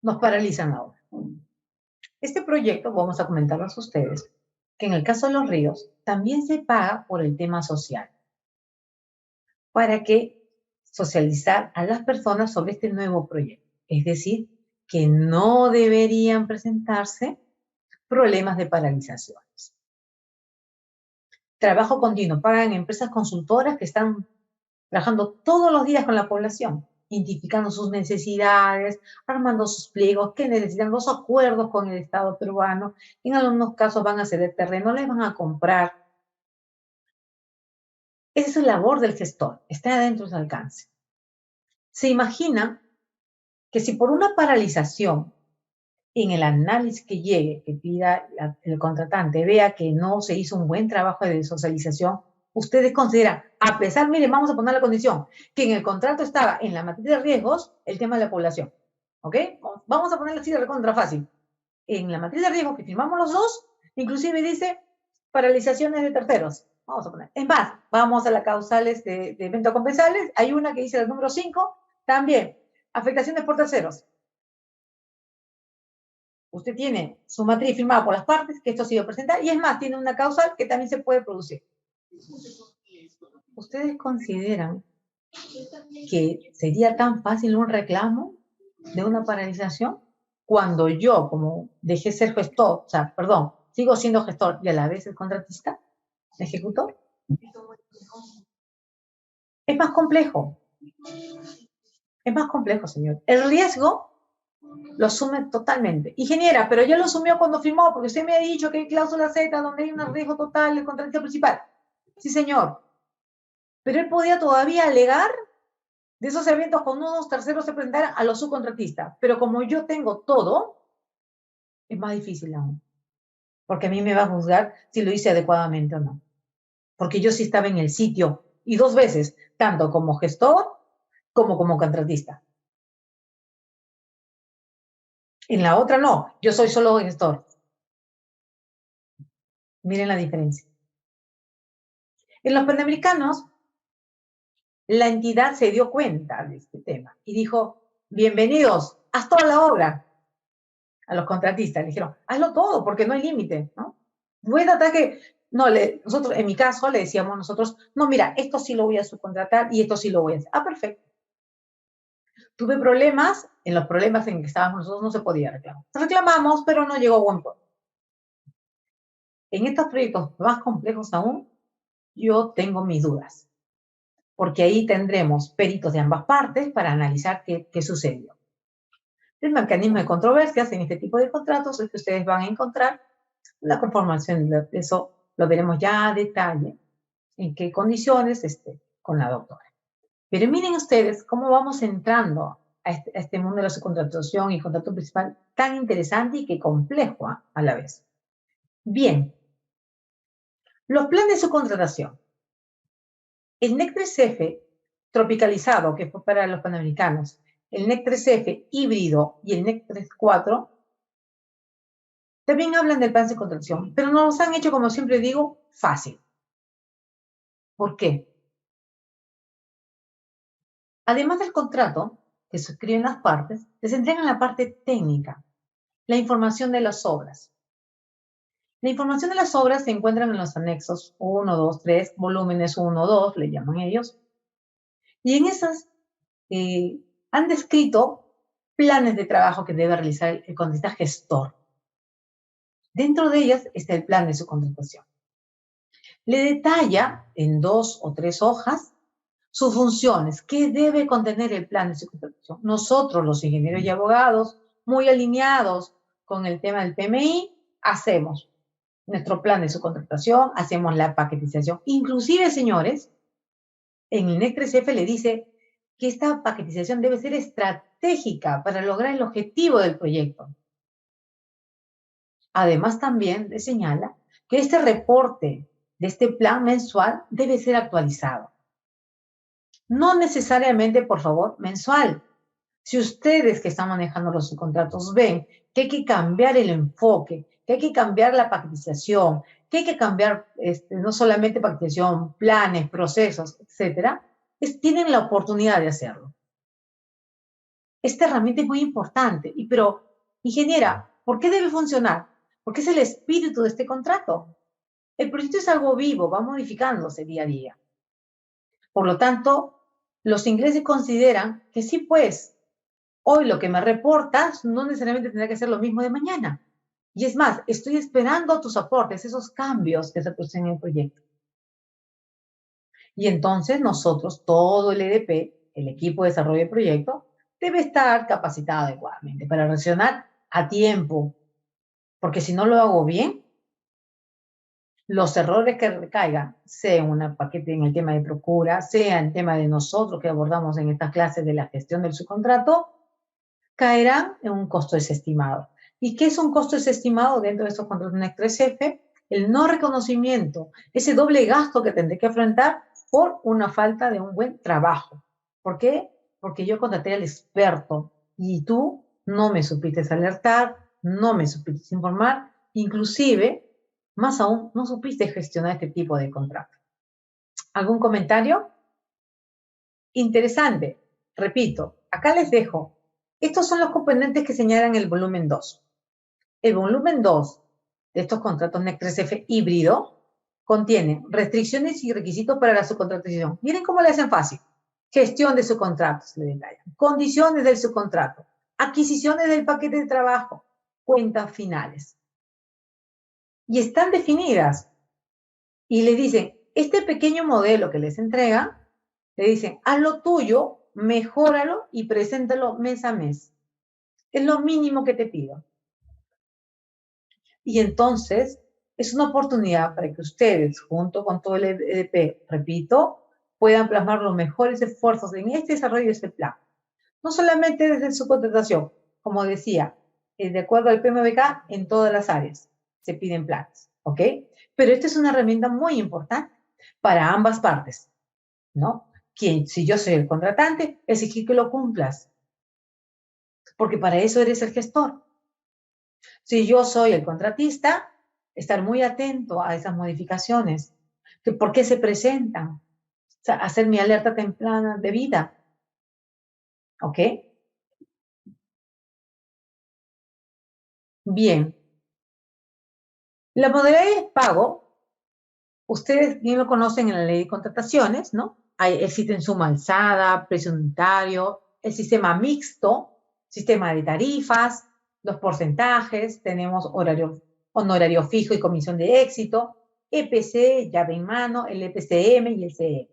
Nos paralizan la obra. Este proyecto, vamos a comentarles a ustedes, que en el caso de los ríos, también se paga por el tema social. ¿Para qué? Socializar a las personas sobre este nuevo proyecto. Es decir, que no deberían presentarse problemas de paralizaciones. Trabajo continuo. Pagan empresas consultoras que están trabajando todos los días con la población, identificando sus necesidades, armando sus pliegos, que necesitan los acuerdos con el Estado peruano. En algunos casos van a ceder terreno, les van a comprar Esa es la labor del gestor, está dentro de su alcance. Se imagina que si por una paralización en el análisis que llegue, que pida el contratante, vea que no se hizo un buen trabajo de socialización, ustedes consideran, a pesar, miren, vamos a poner la condición, que en el contrato estaba en la materia de riesgos el tema de la población, ¿ok? Vamos a ponerla así de recontra fácil. En la materia de riesgos que firmamos los dos, inclusive dice paralizaciones de terceros. Vamos a poner. Es más, vamos a las causales de eventos compensables. Hay una que dice el número 5, también, afectaciones por terceros. Usted tiene su matriz firmada por las partes, que esto ha sido presentado, y es más, tiene una causal que también se puede producir. ¿Ustedes consideran que sería tan fácil un reclamo de una paralización cuando yo, como dejé ser gestor, o sea, perdón, sigo siendo gestor y a la vez el contratista, ejecutor? Es más complejo. Es más complejo, señor. El riesgo lo asume totalmente. Ingeniera, pero ya lo asumió cuando firmó, porque usted me ha dicho que hay cláusula Z donde hay un riesgo total del contratista principal. Sí, señor. Pero él podía todavía alegar de esos eventos con unos terceros se presentaran a los subcontratistas. Pero como yo tengo todo, es más difícil aún. Porque a mí me va a juzgar si lo hice adecuadamente o no. Porque yo sí estaba en el sitio, y 2 veces, tanto como gestor como contratista. En la otra no, yo soy solo gestor. Miren la diferencia. En los panamericanos, la entidad se dio cuenta de este tema y dijo, bienvenidos, haz toda la obra. A los contratistas le dijeron, hazlo todo porque no hay límite, ¿no? Voy a tratar que, no, nosotros, en mi caso, le decíamos nosotros, no, mira, esto sí lo voy a subcontratar y esto sí lo voy a hacer. Ah, perfecto. Tuve problemas, en los problemas en que estábamos nosotros no se podía reclamar. Reclamamos, pero no llegó a buen puerto. En estos proyectos más complejos aún, yo tengo mis dudas, porque ahí tendremos peritos de ambas partes para analizar qué sucedió. El mecanismo de controversias en este tipo de contratos es que ustedes van a encontrar la conformación de eso, lo veremos ya a detalle, en qué condiciones con la doctora. Pero miren ustedes cómo vamos entrando a este mundo de la subcontratación y contrato principal tan interesante y que complejo a la vez. Bien, los planes de subcontratación. El NEC 3F tropicalizado, que fue para los panamericanos, el NEC 3F híbrido y el NEC 3.4, también hablan del plan de subcontratación, pero nos los han hecho, como siempre digo, fácil. ¿Por qué? Además del contrato que suscriben las partes, les entregan la parte técnica, la información de las obras. La información de las obras se encuentran en los anexos 1, 2, 3, volúmenes 1, 2, le llaman ellos. Y en esas han descrito planes de trabajo que debe realizar el contratista gestor. Dentro de ellas está el plan de subcontratación. Le detalla en 2 o 3 hojas sus funciones, qué debe contener el plan de subcontratación. Nosotros, los ingenieros y abogados, muy alineados con el tema del PMI, hacemos nuestro plan de subcontratación, hacemos la paquetización. Inclusive, señores, en el NEC 3F le dice que esta paquetización debe ser estratégica para lograr el objetivo del proyecto. Además, también le señala que este reporte de este plan mensual debe ser actualizado. No necesariamente, por favor, mensual. Si ustedes que están manejando los subcontratos ven que hay que cambiar el enfoque, que hay que cambiar la paquetización, que hay que cambiar no solamente paquetización, planes, procesos, etcétera, tienen la oportunidad de hacerlo. Esta herramienta es muy importante, pero, ingeniera, ¿por qué debe funcionar? Porque es el espíritu de este contrato. El proyecto es algo vivo, va modificándose día a día. Por lo tanto, los ingleses consideran que sí, pues, hoy lo que me reportas no necesariamente tendrá que ser lo mismo de mañana. Y es más, estoy esperando tus aportes, esos cambios que se producen en el proyecto. Y entonces nosotros, todo el EDP, el equipo de desarrollo del proyecto, debe estar capacitado adecuadamente para reaccionar a tiempo. Porque si no lo hago bien, Los errores que recaigan, sea en un paquete en el tema de procura, sea en el tema de nosotros que abordamos en estas clases de la gestión del subcontrato, caerán en un costo desestimado. ¿Y qué es un costo desestimado dentro de estos contratos NEC 3F? El no reconocimiento, ese doble gasto que tendré que afrontar por una falta de un buen trabajo. ¿Por qué? Porque yo contraté al experto y tú no me supiste alertar, no me supiste informar, inclusive, más aún, no supiste gestionar este tipo de contrato. ¿Algún comentario? Interesante. Repito, acá les dejo. Estos son los componentes que señalan el volumen 2. El volumen 2 de estos contratos NEC 3F híbrido contiene restricciones y requisitos para la subcontratación. Miren cómo le hacen fácil. Gestión de subcontratos, le detallan. Condiciones del subcontrato. Adquisiciones del paquete de trabajo. Cuentas finales. Y están definidas. Y le dicen, este pequeño modelo que les entregan, le dicen, haz lo tuyo, mejóralo y preséntalo mes a mes. Es lo mínimo que te pido. Y entonces, es una oportunidad para que ustedes, junto con todo el EDP, repito, puedan plasmar los mejores esfuerzos en este desarrollo de este plan. No solamente desde su contratación, como decía, de acuerdo al PMBK, en todas las áreas se piden planes, ¿ok? Pero esta es una herramienta muy importante para ambas partes, ¿no? Si yo soy el contratante, exigir que lo cumplas, porque para eso eres el gestor. Si yo soy el contratista, estar muy atento a esas modificaciones, que por qué se presentan, o sea, hacer mi alerta temprana de vida, ¿ok? Bien. La modalidad de pago, ustedes bien lo conocen en la ley de contrataciones, ¿no? Existen suma alzada, precio unitario, el sistema mixto, sistema de tarifas, los porcentajes, tenemos honorario fijo y comisión de éxito, EPC, llave en mano, el EPCM y el CE.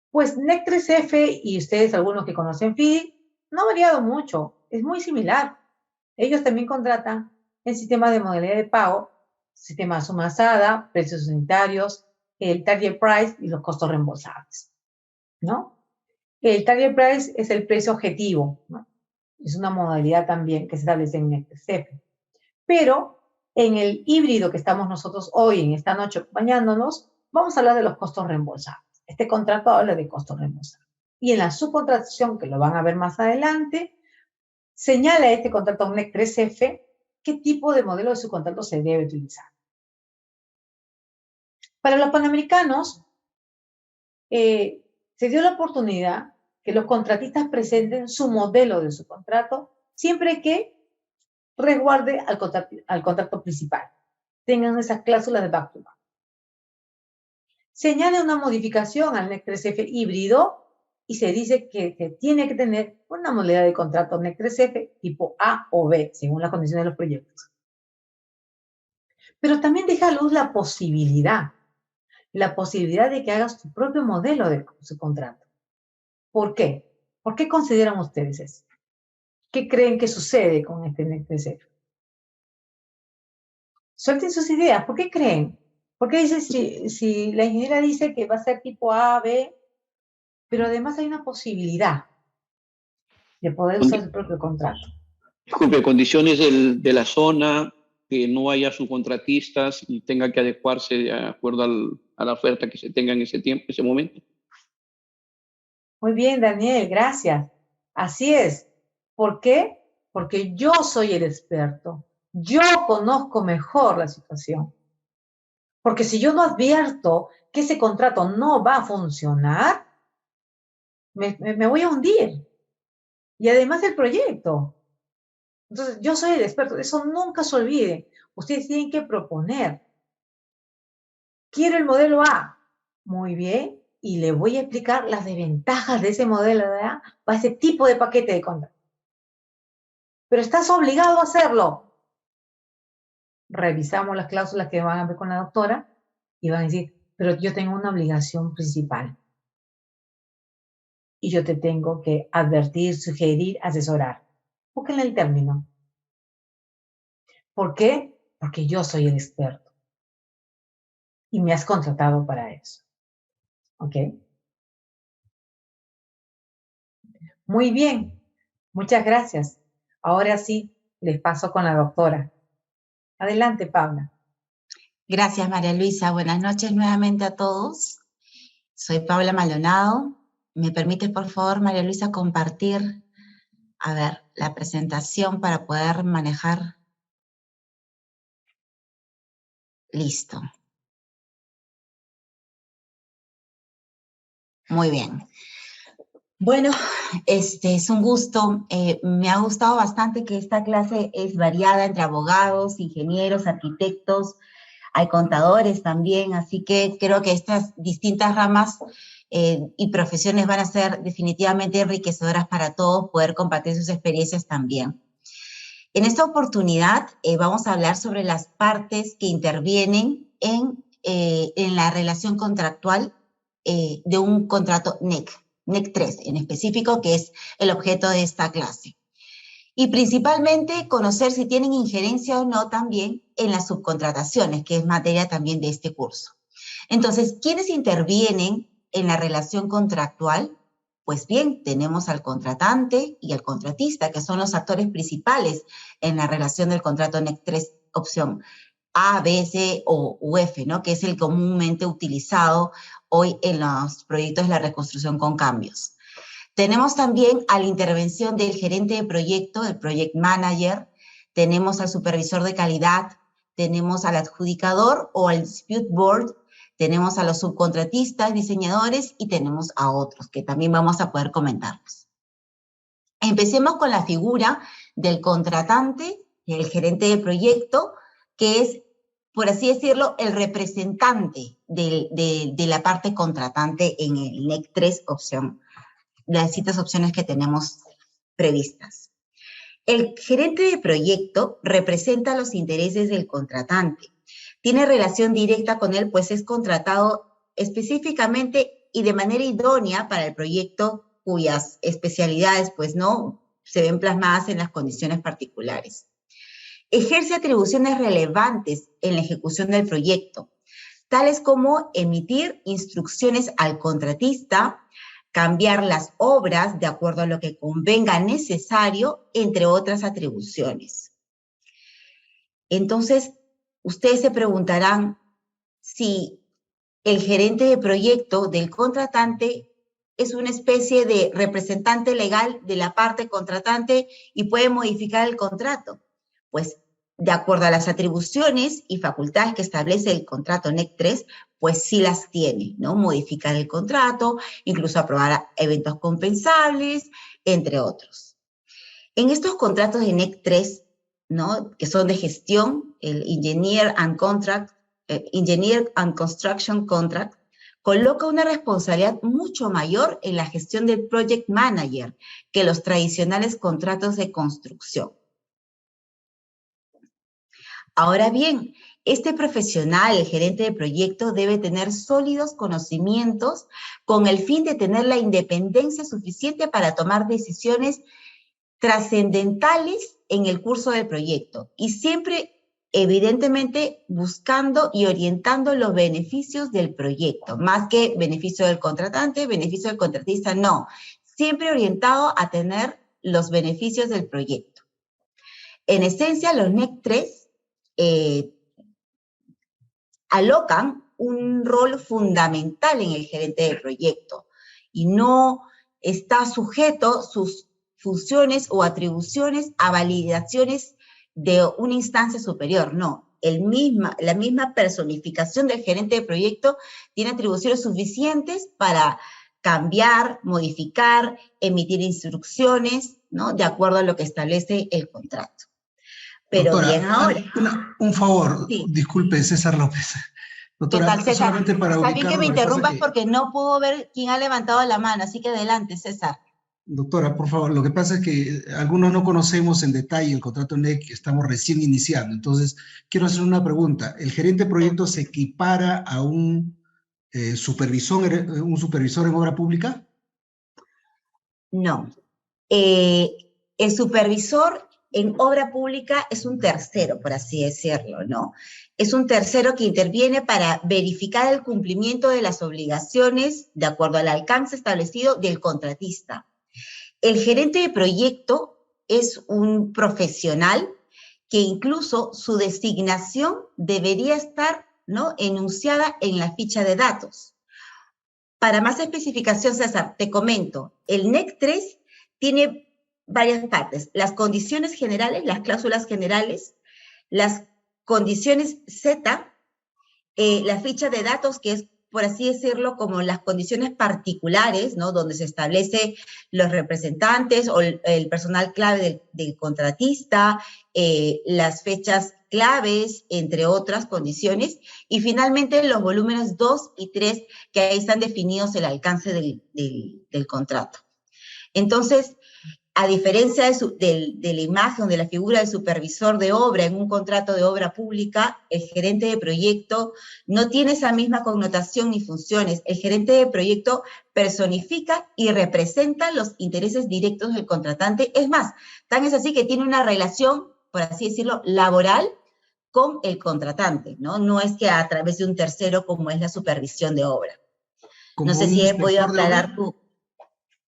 Pues NEC 3F y ustedes, algunos que conocen FIDI, no ha variado mucho, es muy similar. Ellos también contratan el sistema de modalidad de pago, sistema de suma alzada, precios unitarios, el target price y los costos reembolsables, ¿no? El target price es el precio objetivo, ¿no? Es una modalidad también que se establece en NEC 3F. Pero en el híbrido que estamos nosotros hoy, en esta noche, acompañándonos, vamos a hablar de los costos reembolsables. Este contrato habla de costos reembolsables. Y en la subcontratación, que lo van a ver más adelante, señala este contrato NEC 3F qué tipo de modelo de subcontrato se debe utilizar. Para los panamericanos, se dio la oportunidad que los contratistas presenten su modelo de subcontrato siempre que resguarde al contrato principal. Tengan esas cláusulas de back to back. Se añade una modificación al NEC 3F híbrido y se dice que tiene que tener una modalidad de contrato NEC 3F tipo A o B, según las condiciones de los proyectos. Pero también deja a luz la posibilidad de que hagas tu propio modelo de subcontrato. ¿Por qué? ¿Por qué consideran ustedes eso? ¿Qué creen que sucede con este NEC 3F? Suelten sus ideas. ¿Por qué creen? ¿Por qué dice si la ingeniera dice que va a ser tipo A, B, pero además hay una posibilidad de poder usar su propio contrato? Disculpe, condiciones de la zona, que no haya subcontratistas y tenga que adecuarse de acuerdo a la oferta que se tenga en ese tiempo, en ese momento. Muy bien, Daniel, gracias. Así es. ¿Por qué? Porque yo soy el experto. Yo conozco mejor la situación. Porque si yo no advierto que ese contrato no va a funcionar, me voy a hundir. Y además el proyecto. Entonces, yo soy el experto. Eso nunca se olvide. Ustedes tienen que proponer. Quiero el modelo A. Muy bien. Y le voy a explicar las desventajas de ese modelo de A para ese tipo de paquete de contrato. Pero estás obligado a hacerlo. Revisamos las cláusulas que van a ver con la doctora y van a decir, pero yo tengo una obligación principal. Y yo te tengo que advertir, sugerir, asesorar. Búsquenle el término. ¿Por qué? porque yo soy el experto y me has contratado para eso. ¿Ok? Muy bien, muchas gracias. Ahora sí, les paso con la doctora. Adelante, Paula. Gracias, María Luisa. Buenas noches nuevamente a todos. Soy Paula Maldonado. ¿Me permite, por favor, María Luisa, compartir, a ver, la presentación para poder manejar? Listo. Muy bien. Bueno, es un gusto. Me ha gustado bastante que esta clase es variada entre abogados, ingenieros, arquitectos, hay contadores también, así que creo que estas distintas ramas y profesiones van a ser definitivamente enriquecedoras para todos, poder compartir sus experiencias también. En esta oportunidad vamos a hablar sobre las partes que intervienen en la relación contractual de un contrato NEC 3 en específico, que es el objeto de esta clase. Y principalmente conocer si tienen injerencia o no también en las subcontrataciones, que es materia también de este curso. Entonces, ¿quiénes intervienen en la relación contractual? Pues bien, tenemos al contratante y al contratista, que son los actores principales en la relación del contrato NEC 3, opción A, B, C o F, ¿no? Que es el comúnmente utilizado hoy en los proyectos de la reconstrucción con cambios. Tenemos también a la intervención del gerente de proyecto, el project manager, tenemos al supervisor de calidad, tenemos al adjudicador o al dispute board, tenemos a los subcontratistas, diseñadores y tenemos a otros que también vamos a poder comentarlos. Empecemos con la figura del contratante, el gerente de proyecto, que es, por así decirlo, el representante de la parte contratante en el NEC 3 opción, las distintas opciones que tenemos previstas. El gerente de proyecto representa los intereses del contratante. Tiene relación directa con él, pues es contratado específicamente y de manera idónea para el proyecto cuyas especialidades, pues, no se ven plasmadas en las condiciones particulares. Ejerce atribuciones relevantes en la ejecución del proyecto, tales como emitir instrucciones al contratista, cambiar las obras de acuerdo a lo que convenga necesario, entre otras atribuciones. Entonces, ustedes se preguntarán si el gerente de proyecto del contratante es una especie de representante legal de la parte contratante y puede modificar el contrato. Pues, de acuerdo a las atribuciones y facultades que establece el contrato NEC 3, pues sí las tiene, ¿no? Modificar el contrato, incluso aprobar eventos compensables, entre otros. En estos contratos de NEC 3, ¿no? Que son de gestión, el Engineer and Construction Contract, coloca una responsabilidad mucho mayor en la gestión del Project Manager que los tradicionales contratos de construcción. Ahora bien, este profesional, el gerente de proyecto, debe tener sólidos conocimientos con el fin de tener la independencia suficiente para tomar decisiones trascendentales en el curso del proyecto y siempre, evidentemente, buscando y orientando los beneficios del proyecto, más que beneficio del contratante, beneficio del contratista, no. Siempre orientado a tener los beneficios del proyecto. En esencia, los NEC 3 alocan un rol fundamental en el gerente de proyecto y no está sujeto sus funciones o atribuciones a validaciones de una instancia superior, no. La misma personificación del gerente de proyecto tiene atribuciones suficientes para cambiar, modificar, emitir instrucciones, ¿no? De acuerdo a lo que establece el contrato. Pero doctora, bien ahora. Un favor, Sí. Disculpe, César López. Doctora, ¿Qué tal, César? solamente para Está bien que me ubicarlo, interrumpas que, porque no puedo ver quién ha levantado la mano, así que adelante, César. doctora, por favor, lo que pasa es que algunos no conocemos en detalle el contrato NEC, estamos recién iniciando. Entonces, quiero hacer una pregunta. ¿El gerente de proyecto se equipara a un supervisor en obra pública? No. El supervisor en obra pública es un tercero, por así decirlo, ¿no? Es un tercero que interviene para verificar el cumplimiento de las obligaciones de acuerdo al alcance establecido del contratista. El gerente de proyecto es un profesional que incluso su designación debería estar, ¿no?, enunciada en la ficha de datos. Para más especificación, César, te comento, el NEC 3 tiene varias partes: las condiciones generales, las cláusulas generales, las condiciones Z, la ficha de datos, que es, por así decirlo, como las condiciones particulares, ¿no?, donde se establece los representantes o el personal clave del contratista, las fechas claves, entre otras condiciones, y finalmente los volúmenes 2 y 3, que ahí están definidos el alcance del contrato. Entonces, a diferencia de la imagen, de la figura del supervisor de obra en un contrato de obra pública, el gerente de proyecto no tiene esa misma connotación ni funciones. El gerente de proyecto personifica y representa los intereses directos del contratante. Es más, tan es así que tiene una relación, por así decirlo, laboral con el contratante, ¿no? No es que a través de un tercero como es la supervisión de obra. No sé si he podido aclarar tu...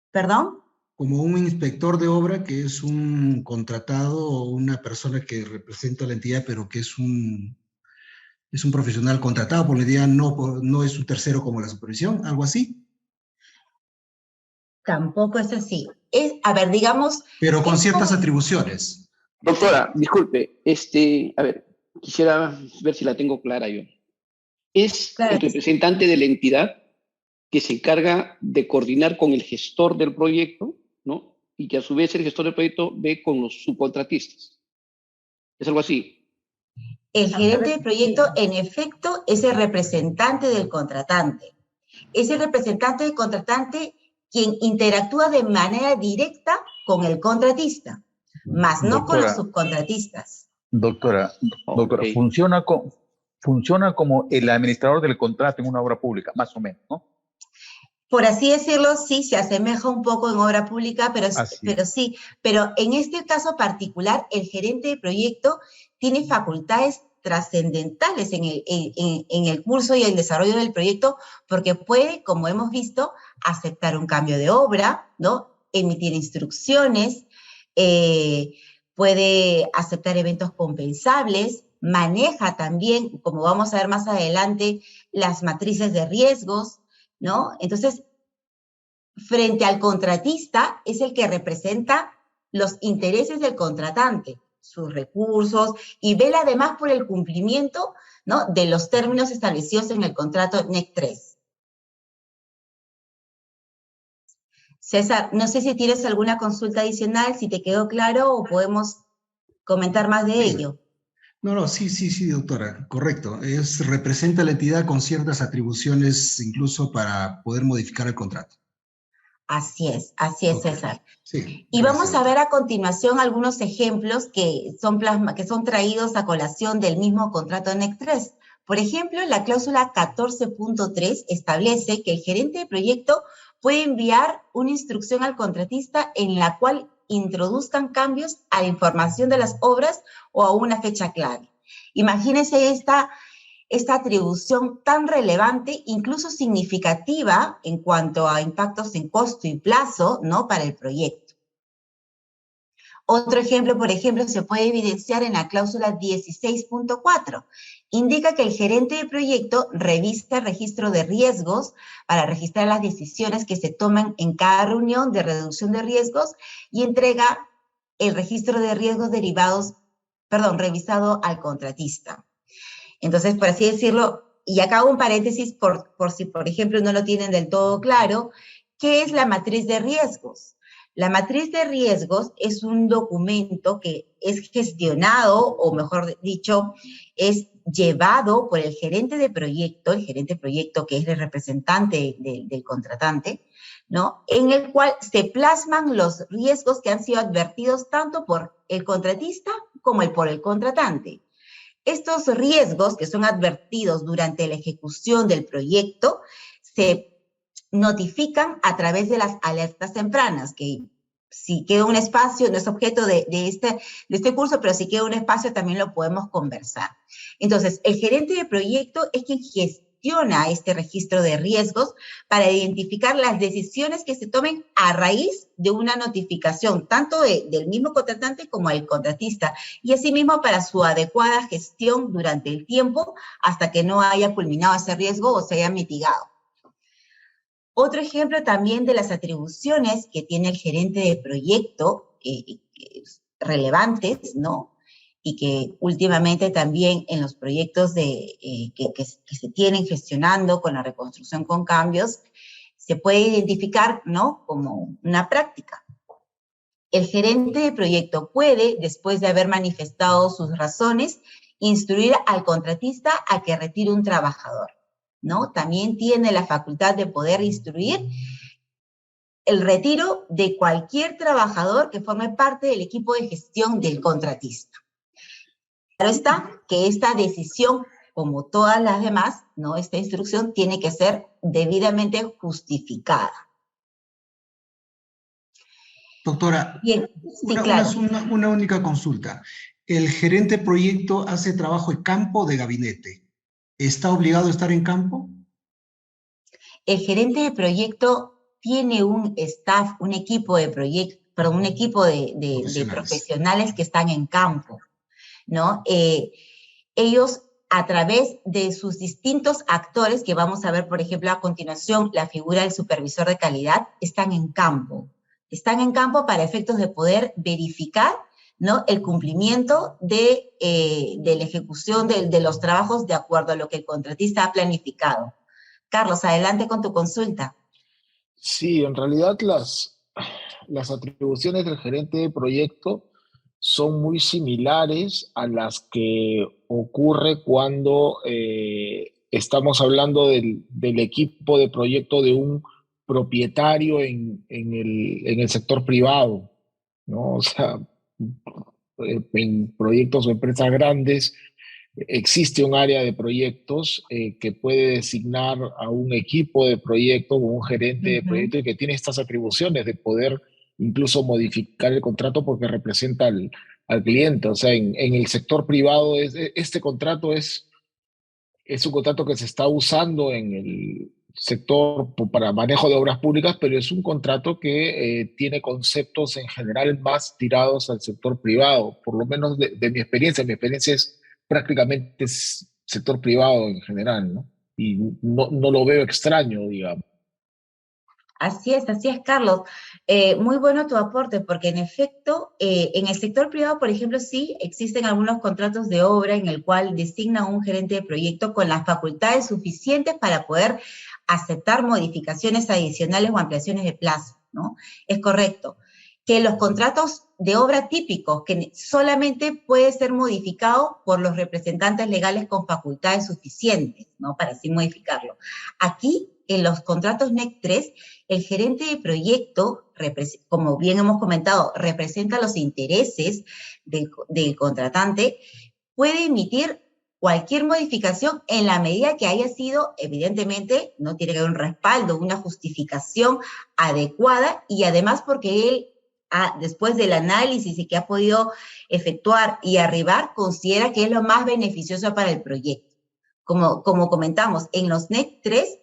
¿Perdón? Como un inspector de obra, que es un contratado o una persona que representa a la entidad, pero que es un profesional contratado por la entidad, no es un tercero como la supervisión, algo así. Tampoco es así. A ver, digamos... Pero con ciertas atribuciones. Doctora, disculpe, a ver, quisiera ver si la tengo clara yo. Es el representante de la entidad que se encarga de coordinar con el gestor del proyecto, ¿no? Y que a su vez el gestor del proyecto ve con los subcontratistas. ¿Es algo así? El gerente de proyecto, en efecto, es el representante del contratante. Es el representante del contratante quien interactúa de manera directa con el contratista, más no con los subcontratistas. Doctora, Okay. funciona como el administrador del contrato en una obra pública, más o menos, ¿no? Por así decirlo, sí, se asemeja un poco en obra pública, pero sí. Pero en este caso particular, el gerente de proyecto tiene facultades trascendentales en el curso y el desarrollo del proyecto, porque puede, como hemos visto, aceptar un cambio de obra, ¿no? Emitir instrucciones, puede aceptar eventos compensables, maneja también, como vamos a ver más adelante, las matrices de riesgos, ¿no? Entonces, frente al contratista es el que representa los intereses del contratante, sus recursos, y vela además por el cumplimiento, ¿no?, de los términos establecidos en el contrato NEC 3. César, no sé si tienes alguna consulta adicional, si te quedó claro o podemos comentar más de ello. No, sí, doctora, correcto. Representa a la entidad con ciertas atribuciones, incluso para poder modificar el contrato. Así es, César. Sí, y vamos a ver a continuación algunos ejemplos que son traídos a colación del mismo contrato NEC 3. Por ejemplo, la cláusula 14.3 establece que el gerente de proyecto puede enviar una instrucción al contratista en la cual introduzcan cambios a la información de las obras o a una fecha clave. Imagínense esta atribución tan relevante, incluso significativa en cuanto a impactos en costo y plazo, ¿no?, para el proyecto. Otro ejemplo, por ejemplo, se puede evidenciar en la cláusula 16.4. Indica que el gerente de proyecto revisa el registro de riesgos para registrar las decisiones que se toman en cada reunión de reducción de riesgos y entrega el registro de riesgos revisado al contratista. Entonces, por así decirlo, y acá hago un paréntesis por si, por ejemplo, no lo tienen del todo claro, ¿qué es la matriz de riesgos? La matriz de riesgos es un documento que es gestionado, o mejor dicho, es llevado por el gerente de proyecto que es el representante del contratante, ¿no?, en el cual se plasman los riesgos que han sido advertidos tanto por el contratista como por el contratante. Estos riesgos que son advertidos durante la ejecución del proyecto se notifican a través de las alertas tempranas, que si queda un espacio, no es objeto de este curso, pero si queda un espacio también lo podemos conversar. Entonces, el gerente de proyecto es quien gestiona este registro de riesgos para identificar las decisiones que se tomen a raíz de una notificación, tanto del mismo contratante como del contratista, y asimismo para su adecuada gestión durante el tiempo hasta que no haya culminado ese riesgo o se haya mitigado. Otro ejemplo también de las atribuciones que tiene el gerente de proyecto, relevantes, ¿no? Y que últimamente también en los proyectos que se tienen gestionando con la reconstrucción con cambios, se puede identificar, ¿no?, como una práctica. El gerente de proyecto puede, después de haber manifestado sus razones, instruir al contratista a que retire un trabajador, ¿no? También tiene la facultad de poder instruir el retiro de cualquier trabajador que forme parte del equipo de gestión del contratista. Claro está que esta decisión, como todas las demás, ¿no?, esta instrucción tiene que ser debidamente justificada. Doctora, Bien, sí, claro. una única consulta. ¿El gerente de proyecto hace trabajo de campo o de gabinete? ¿Está obligado a estar en campo? El gerente de proyecto tiene un staff, un equipo de profesionales que están en campo, ¿no? Ellos, a través de sus distintos actores, que vamos a ver, por ejemplo, a continuación, la figura del supervisor de calidad, están en campo. Están en campo para efectos de poder verificar, ¿no?, el cumplimiento de la ejecución de los trabajos de acuerdo a lo que el contratista ha planificado. Carlos, adelante con tu consulta. Sí, en realidad las atribuciones del gerente de proyecto son muy similares a las que ocurre cuando estamos hablando del equipo de proyecto de un propietario en el sector privado, ¿no? O sea, en proyectos o empresas grandes existe un área de proyectos que puede designar a un equipo de proyecto o un gerente de proyecto y que tiene estas atribuciones de poder incluso modificar el contrato porque representa al cliente. O sea, en el sector privado este contrato es un contrato que se está usando en el sector para manejo de obras públicas, pero es un contrato que tiene conceptos en general más tirados al sector privado, por lo menos de mi experiencia. Mi experiencia es prácticamente sector privado en general, ¿no? Y no lo veo extraño, digamos. Así es, Carlos. Muy bueno tu aporte, porque en efecto, en el sector privado, por ejemplo, sí existen algunos contratos de obra en el cual designa un gerente de proyecto con las facultades suficientes para poder aceptar modificaciones adicionales o ampliaciones de plazo, ¿no? Es correcto. Que los contratos de obra típicos, que solamente puede ser modificado por los representantes legales con facultades suficientes, ¿no?, para así modificarlo. Aquí, en los contratos NEC 3, el gerente de proyecto, como bien hemos comentado, representa los intereses del contratante, puede emitir cualquier modificación en la medida que haya sido, evidentemente, no tiene que haber un respaldo, una justificación adecuada, y además porque él, después del análisis y que ha podido efectuar y arribar, considera que es lo más beneficioso para el proyecto. Como comentamos, en los NEC 3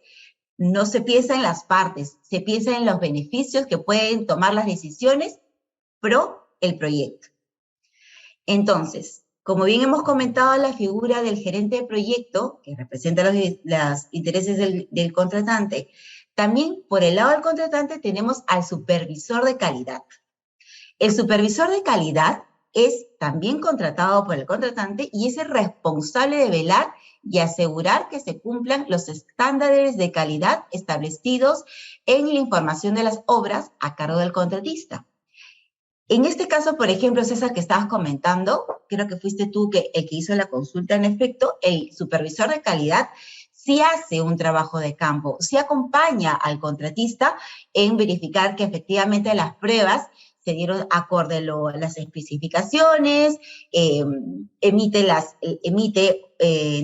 no se piensa en las partes, se piensa en los beneficios que pueden tomar las decisiones pro el proyecto. Entonces, como bien hemos comentado, la figura del gerente de proyecto, que representa los intereses del contratante, también por el lado del contratante tenemos al supervisor de calidad. El supervisor de calidad es también contratado por el contratante y es el responsable de velar y asegurar que se cumplan los estándares de calidad establecidos en la información de las obras a cargo del contratista. En este caso, por ejemplo, César, que estabas comentando, creo que fuiste tú el que hizo la consulta, en efecto, el supervisor de calidad sí hace un trabajo de campo, sí acompaña al contratista en verificar que efectivamente las pruebas se dieron acorde a las especificaciones, emite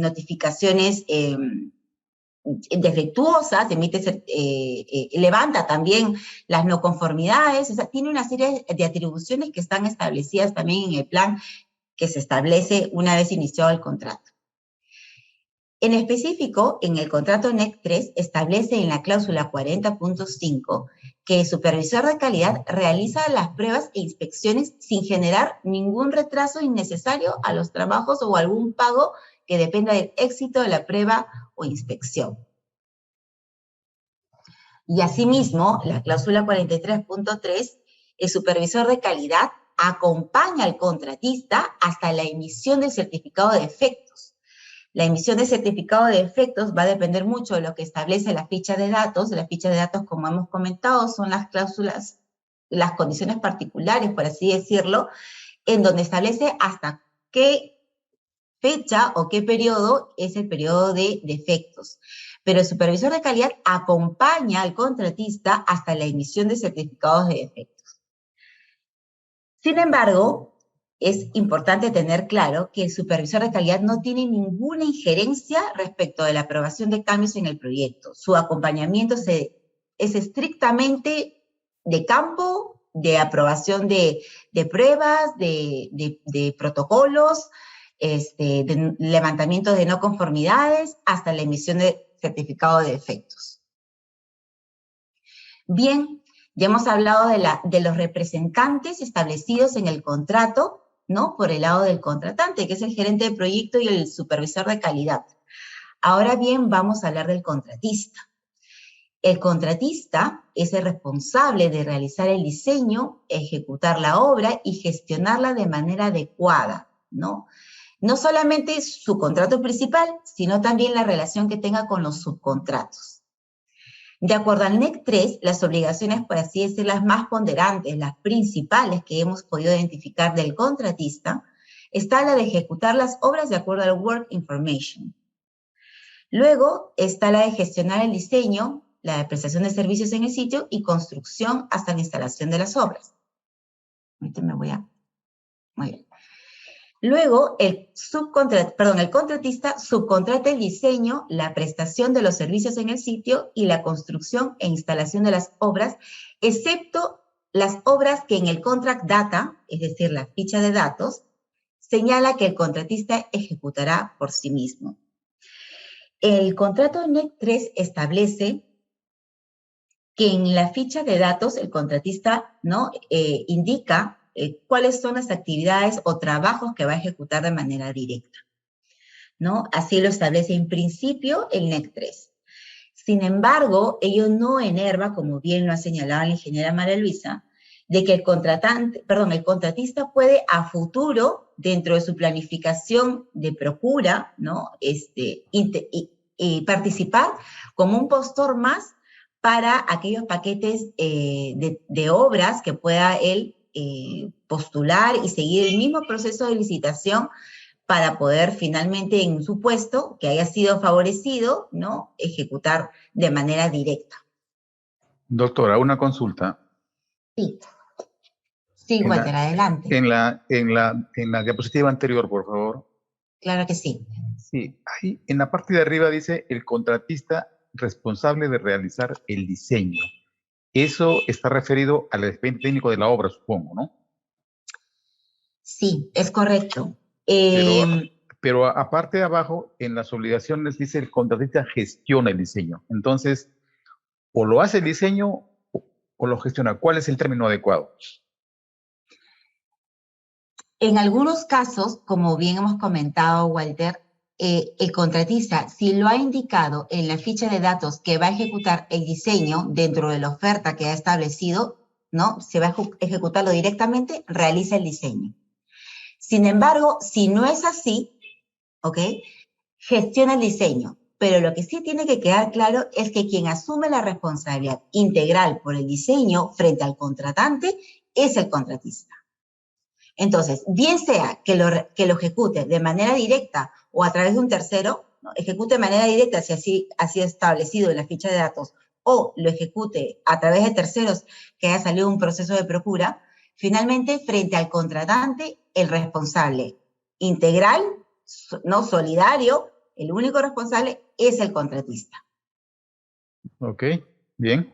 notificaciones defectuosas, levanta también las no conformidades, o sea, tiene una serie de atribuciones que están establecidas también en el plan que se establece una vez iniciado el contrato. En específico, en el contrato NEC 3 establece en la cláusula 40.5 que el supervisor de calidad realiza las pruebas e inspecciones sin generar ningún retraso innecesario a los trabajos o algún pago que dependa del éxito de la prueba o inspección. Y asimismo, la cláusula 43.3, el supervisor de calidad acompaña al contratista hasta la emisión del certificado de efectos. La emisión del certificado de efectos va a depender mucho de lo que establece la ficha de datos. La ficha de datos, como hemos comentado, son las cláusulas, las condiciones particulares, por así decirlo, en donde establece hasta qué fecha o qué periodo es el periodo de defectos. Pero el supervisor de calidad acompaña al contratista hasta la emisión de certificados de defectos. Sin embargo, es importante tener claro que el supervisor de calidad no tiene ninguna injerencia respecto de la aprobación de cambios en el proyecto. Su acompañamiento es estrictamente de campo, de aprobación de pruebas, de protocolos, de levantamiento de no conformidades, hasta la emisión de certificado de defectos. Bien, ya hemos hablado de los representantes establecidos en el contrato, ¿no? Por el lado del contratante, que es el gerente de proyecto y el supervisor de calidad. Ahora bien, vamos a hablar del contratista. El contratista es el responsable de realizar el diseño, ejecutar la obra y gestionarla de manera adecuada, ¿no? No solamente su contrato principal, sino también la relación que tenga con los subcontratos. De acuerdo al NEC 3, las obligaciones, por así decir, las más ponderantes, las principales que hemos podido identificar del contratista, está la de ejecutar las obras de acuerdo al Work Information. Luego está la de gestionar el diseño, la de prestación de servicios en el sitio y construcción hasta la instalación de las obras. Ahorita muy bien. Luego, el contratista subcontrata el diseño, la prestación de los servicios en el sitio y la construcción e instalación de las obras, excepto las obras que en el contract data, es decir, la ficha de datos, señala que el contratista ejecutará por sí mismo. El contrato NEC 3 establece que en la ficha de datos el contratista, ¿no? Indica cuáles son las actividades o trabajos que va a ejecutar de manera directa, ¿no? Así lo establece en principio el NEC 3. Sin embargo, ello no enerva, como bien lo ha señalado la ingeniera María Luisa, de que el contratista puede a futuro, dentro de su planificación de procura, ¿no? Participar como un postor más para aquellos paquetes de obras que pueda él postular y seguir el mismo proceso de licitación para poder finalmente, en su puesto que haya sido favorecido, ¿no? Ejecutar de manera directa. Doctora, una consulta. Sí. Sí, Walter, adelante. En la diapositiva anterior, por favor. Claro que sí. Sí, ahí en la parte de arriba dice el contratista responsable de realizar el diseño. Eso está referido al expediente técnico de la obra, supongo, ¿no? Sí, es correcto. Pero aparte de abajo, en las obligaciones dice el contratista gestiona el diseño. Entonces, o lo hace el diseño o lo gestiona. ¿Cuál es el término adecuado? En algunos casos, como bien hemos comentado, Walter, el contratista, si lo ha indicado en la ficha de datos que va a ejecutar el diseño dentro de la oferta que ha establecido, ¿no? Se va a ejecutarlo directamente, realiza el diseño. Sin embargo, si no es así, ¿ok? Gestiona el diseño. Pero lo que sí tiene que quedar claro es que quien asume la responsabilidad integral por el diseño frente al contratante es el contratista. Entonces, bien sea que lo ejecute de manera directa o a través de un tercero, ¿no? Ejecute de manera directa si así ha establecido en la ficha de datos, o lo ejecute a través de terceros que haya salido un proceso de procura, finalmente, frente al contratante, el responsable integral, no solidario, el único responsable es el contratista. Ok, bien.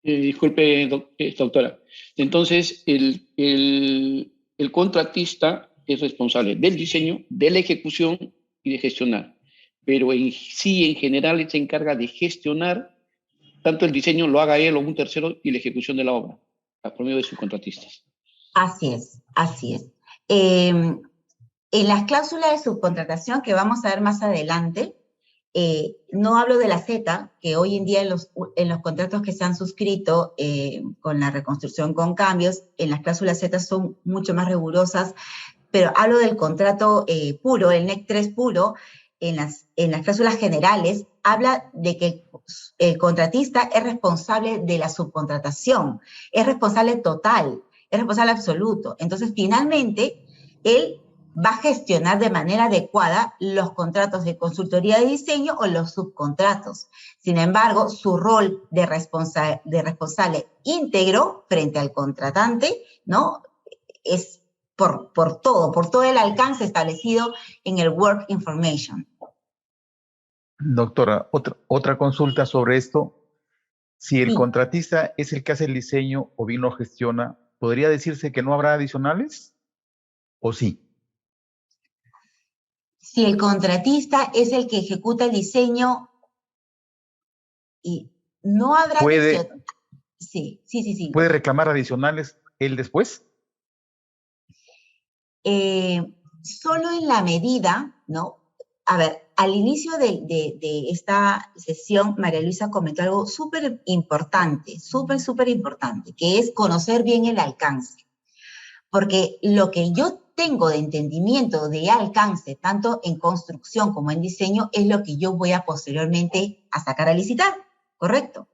Disculpe, doctora. Entonces, el contratista es responsable del diseño, de la ejecución y de gestionar. Pero en general, él se encarga de gestionar, tanto el diseño lo haga él o un tercero y la ejecución de la obra, por medio de subcontratistas. Así es, así es. En las cláusulas de subcontratación que vamos a ver más adelante, no hablo de la Z, que hoy en día en los contratos que se han suscrito con la reconstrucción con cambios, en las cláusulas Z son mucho más rigurosas, pero hablo del contrato puro, el NEC 3 puro. En las cláusulas generales habla de que el contratista es responsable de la subcontratación, es responsable total, es responsable absoluto. Entonces, finalmente, él va a gestionar de manera adecuada los contratos de consultoría de diseño o los subcontratos. Sin embargo, su rol de responsable íntegro frente al contratante, ¿no? Es por todo el alcance establecido en el Work Information. Doctora, otra consulta sobre esto. Si el contratista es el que hace el diseño o bien lo gestiona, ¿podría decirse que no habrá adicionales? ¿O sí? Si el contratista es el que ejecuta el diseño y no habrá adicionales. Sí. ¿Puede reclamar adicionales él después? Solo en la medida, ¿no? A ver, al inicio de esta sesión, María Luisa comentó algo súper importante, súper importante, que es conocer bien el alcance. Porque lo que yo tengo de entendimiento de alcance, tanto en construcción como en diseño, es lo que yo voy a posteriormente a sacar a licitar, ¿correcto?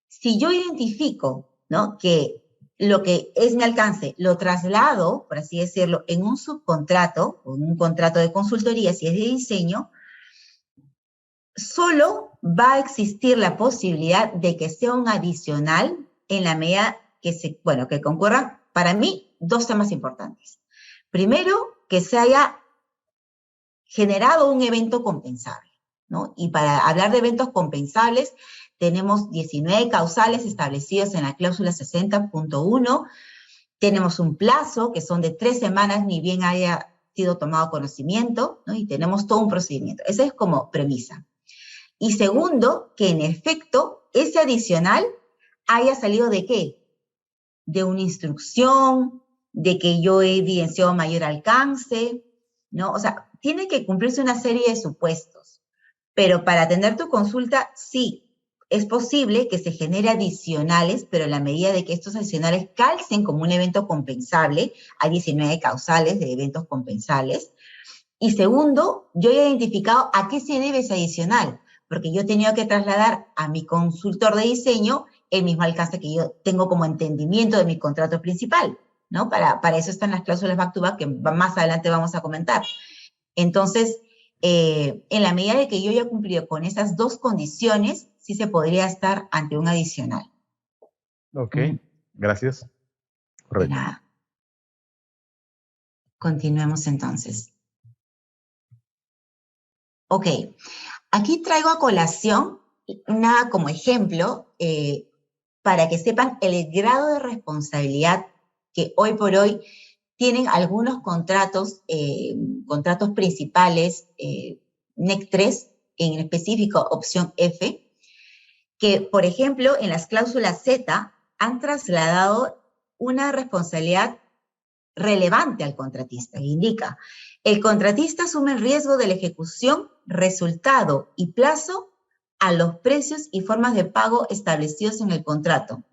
Si yo identifico, ¿no?, que lo que es mi alcance lo traslado, por así decirlo, en un subcontrato, o en un contrato de consultoría, si es de diseño, solo va a existir la posibilidad de que sea un adicional en la medida que que concurran, para mí, dos temas importantes. Primero, que se haya generado un evento compensable, ¿no? Y para hablar de eventos compensables, tenemos 19 causales establecidos en la cláusula 60.1, tenemos un plazo que son de 3 semanas, ni bien haya sido tomado conocimiento, ¿no? Y tenemos todo un procedimiento. Esa es como premisa. Y segundo, que en efecto, ese adicional haya salido ¿de qué? De una instrucción, de que yo he evidenciado mayor alcance, ¿no? O sea, tiene que cumplirse una serie de supuestos. Pero para atender tu consulta, sí, es posible que se genere adicionales, pero en la medida de que estos adicionales calcen como un evento compensable, hay 19 causales de eventos compensables. Y segundo, yo he identificado a qué se debe ese adicional, porque yo he tenido que trasladar a mi consultor de diseño el mismo alcance que yo tengo como entendimiento de mi contrato principal, ¿no? Para eso están las cláusulas back-to-back que más adelante vamos a comentar. Entonces, en la medida de que yo haya cumplido con esas dos condiciones, sí se podría estar ante un adicional. Ok, gracias. De nada. Continuemos entonces. Ok, aquí traigo a colación como ejemplo para que sepan el grado de responsabilidad que hoy por hoy tienen algunos contratos, contratos principales, NEC 3, en específico opción F, que, por ejemplo, en las cláusulas Z han trasladado una responsabilidad relevante al contratista. Indica, el contratista asume el riesgo de la ejecución, resultado y plazo a los precios y formas de pago establecidos en el contrato.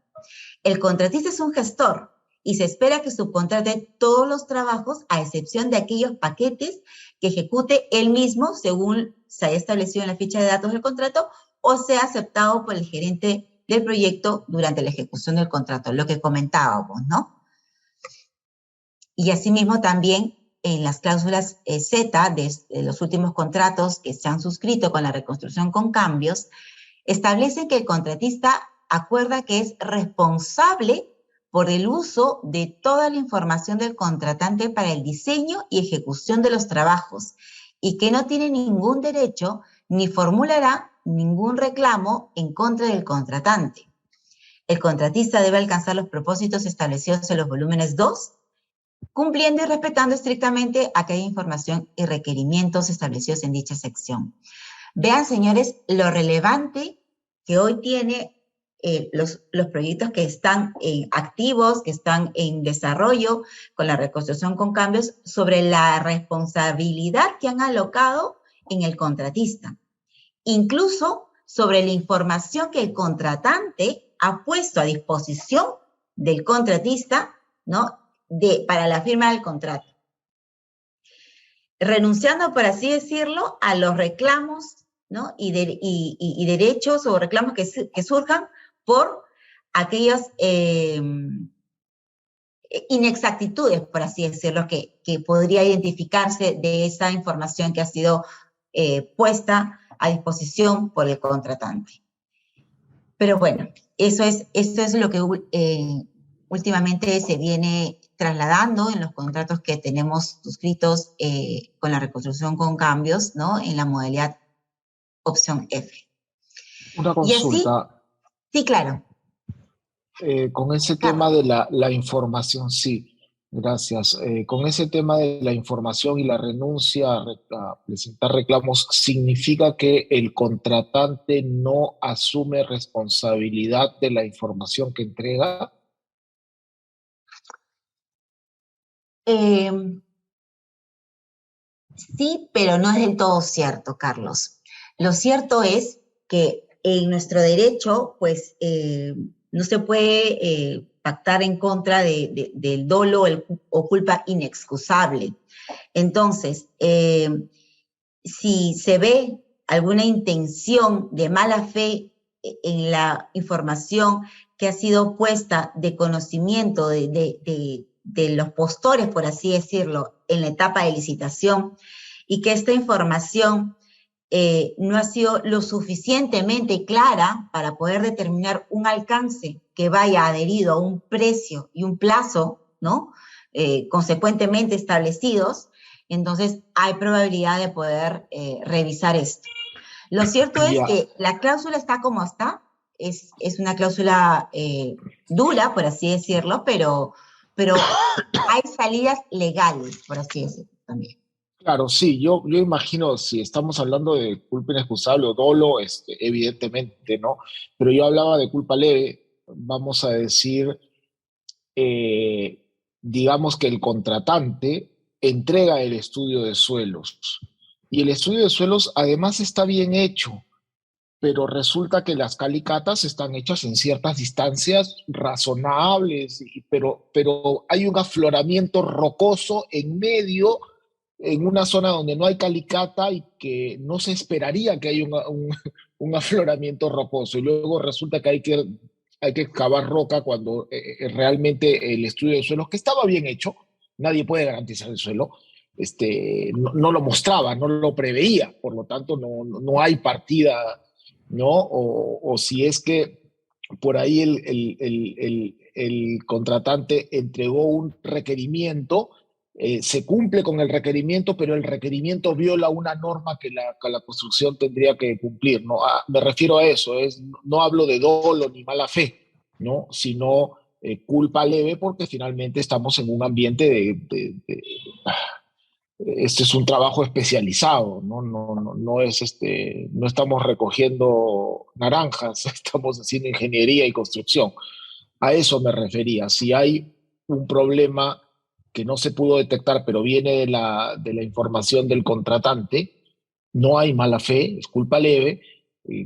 El contratista es un gestor y se espera que subcontrate todos los trabajos a excepción de aquellos paquetes que ejecute él mismo según se haya establecido en la ficha de datos del contrato o sea aceptado por el gerente del proyecto durante la ejecución del contrato, lo que comentábamos, ¿no? Y asimismo también en las cláusulas Z de los últimos contratos que se han suscrito con la reconstrucción con cambios, establece que el contratista acuerda que es responsable por el uso de toda la información del contratante para el diseño y ejecución de los trabajos y que no tiene ningún derecho ni formulará ningún reclamo en contra del contratante. El contratista debe alcanzar los propósitos establecidos en los volúmenes 2, cumpliendo y respetando estrictamente aquella información y requerimientos establecidos en dicha sección. Vean, señores, lo relevante que hoy tiene los proyectos que están activos, que están en desarrollo con la reconstrucción con cambios, sobre la responsabilidad que han alocado en el contratista. Incluso sobre la información que el contratante ha puesto a disposición del contratista, ¿no?, para la firma del contrato. Renunciando, por así decirlo, a los reclamos, ¿no?, y derechos o reclamos que surjan por aquellas inexactitudes, por así decirlo, que podría identificarse de esa información que ha sido puesta a disposición por el contratante. Pero bueno, esto es lo que últimamente se viene trasladando en los contratos que tenemos suscritos con la reconstrucción con cambios, ¿no?, en la modalidad opción F. Una consulta. Sí, claro. Con ese tema de la información, sí, gracias. Con ese tema de la información y la renuncia a presentar reclamos, ¿significa que el contratante no asume responsabilidad de la información que entrega? Sí, pero no es del todo cierto, Carlos. Lo cierto es que en nuestro derecho, pues, no se puede pactar en contra del dolo o culpa inexcusable. Entonces, si se ve alguna intención de mala fe en la información que ha sido puesta de conocimiento de los postores, por así decirlo, en la etapa de licitación, y que esta información no ha sido lo suficientemente clara para poder determinar un alcance que vaya adherido a un precio y un plazo, ¿no?, consecuentemente establecidos, entonces hay probabilidad de poder revisar esto. Lo cierto es que la cláusula está como está, es una cláusula dura, por así decirlo, pero hay salidas legales, por así decirlo también. Claro, sí, yo imagino, si estamos hablando de culpa inexcusable o dolo, evidentemente, ¿no? Pero yo hablaba de culpa leve, vamos a decir, digamos que el contratante entrega el estudio de suelos, y el estudio de suelos además está bien hecho, pero resulta que las calicatas están hechas en ciertas distancias razonables, pero hay un afloramiento rocoso en medio, en una zona donde no hay calicata y que no se esperaría que haya un afloramiento rocoso, y luego resulta que hay que excavar roca cuando realmente el estudio de suelos, que estaba bien hecho, nadie puede garantizar el suelo, no lo mostraba, no lo preveía, por lo tanto no hay partida, ¿no? O si es que por ahí el contratante entregó un requerimiento, se cumple con el requerimiento, pero el requerimiento viola una norma que la construcción tendría que cumplir, ¿no? Me refiero a eso, no hablo de dolo ni mala fe, ¿no?, sino culpa leve, porque finalmente estamos en un ambiente este es un trabajo especializado, no estamos recogiendo naranjas, estamos haciendo ingeniería y construcción. A eso me refería. Si hay un problema que no se pudo detectar, pero viene de la información del contratante, no hay mala fe, es culpa leve.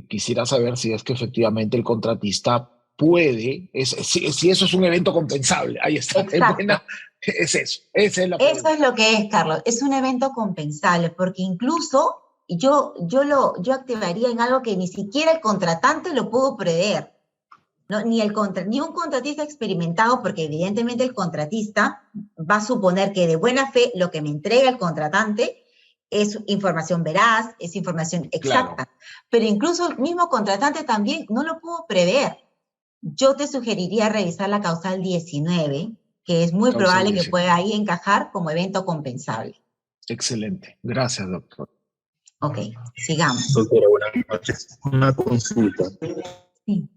Quisiera saber si es que efectivamente el contratista puede, si eso es un evento compensable. Ahí está. Es eso. Esa es la pregunta. Eso es lo que es, Carlos. Es un evento compensable, porque incluso yo activaría en algo que ni siquiera el contratante lo pudo prever, ¿no? Ni un contratista experimentado, porque evidentemente el contratista va a suponer que de buena fe lo que me entrega el contratante es información veraz, es información exacta. Claro. Pero incluso el mismo contratante también no lo pudo prever. Yo te sugeriría revisar la causal 19, que es muy probable que pueda ahí encajar como evento compensable. Excelente. Gracias, doctor. Ok, sigamos. Doctora, buenas noches. Una consulta. Sí.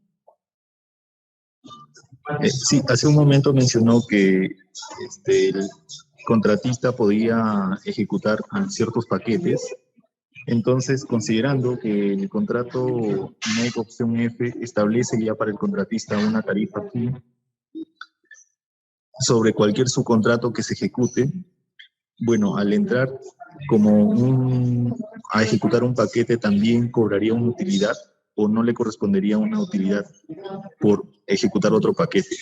Sí, hace un momento mencionó que el contratista podía ejecutar ciertos paquetes. Entonces, considerando que el contrato NEC opción F establece ya para el contratista una tarifa aquí sobre cualquier subcontrato que se ejecute, bueno, al entrar a ejecutar un paquete, ¿también cobraría una utilidad o no le correspondería una utilidad por ejecutar otro paquete?